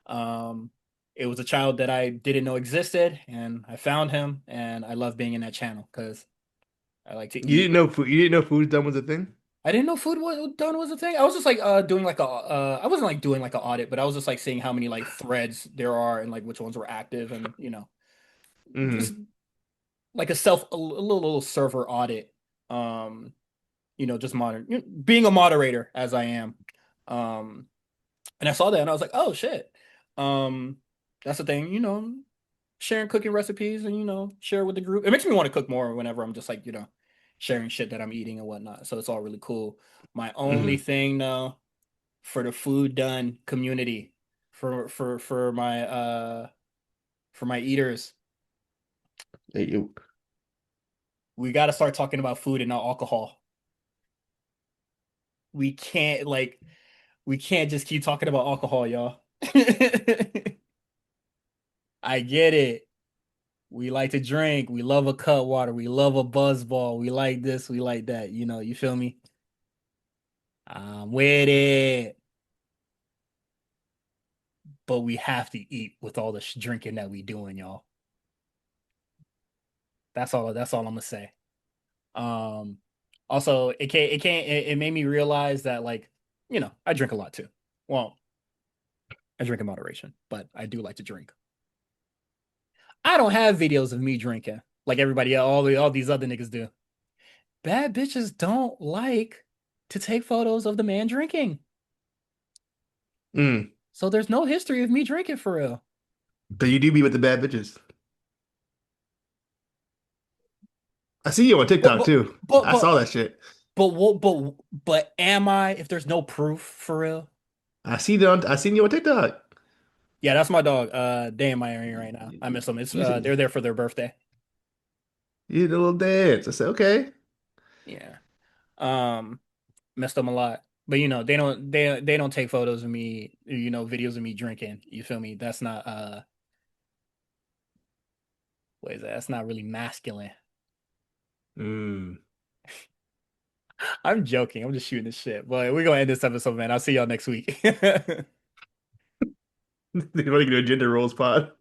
Um, it was a child that I didn't know existed, and I found him, and I love being in that channel because I like to eat. You didn't know food's done was a thing? I didn't know food was done was a thing. I was just like doing like a I wasn't like doing like an audit, but I was just like seeing how many like threads there are and like which ones were active and Hmm. just like a little server audit. Um, just being a moderator as I am. Um, and I saw that and I was like, oh shit. Um, that's the thing, sharing cooking recipes and share with the group. It makes me want to cook more whenever I'm just like, sharing shit that I'm eating and whatnot. So it's all really cool. My only Hmm. thing though, for the food done community, for my eaters, Hey, we got to start talking about food and not alcohol. We can't like we can't just keep talking about alcohol, y'all. I get it. We like to drink. We love a cut water. We love a buzz ball. We like this. We like that. You feel me? I'm with it. But we have to eat with all the drinking that we doing, y'all. That's all I'm gonna say. Um, Also, it made me realize that like, I drink a lot too. Well, I drink in moderation, but I do like to drink. I don't have videos of me drinking like everybody, all these other niggas do. Bad bitches don't like to take photos of the man drinking. mm. So there's no history of me drinking for real. But you do be with the bad bitches. I see you on But TikTok but too. but I saw but that shit. but am I if there's no proof for real? I seen you on TikTok. Yeah, that's my dog. They in my area right now. I You, miss them. It's you, they're there for their birthday. you did a little dance. I said, okay. Yeah. Um, Missed them a lot. But they don't take photos of me, videos of me drinking. You feel me? That's not what is that? That's not really masculine. Mm. I'm joking. I'm just shooting this shit. But we're gonna end this episode, man. I'll see y'all next week. They want to do a gender roles pod.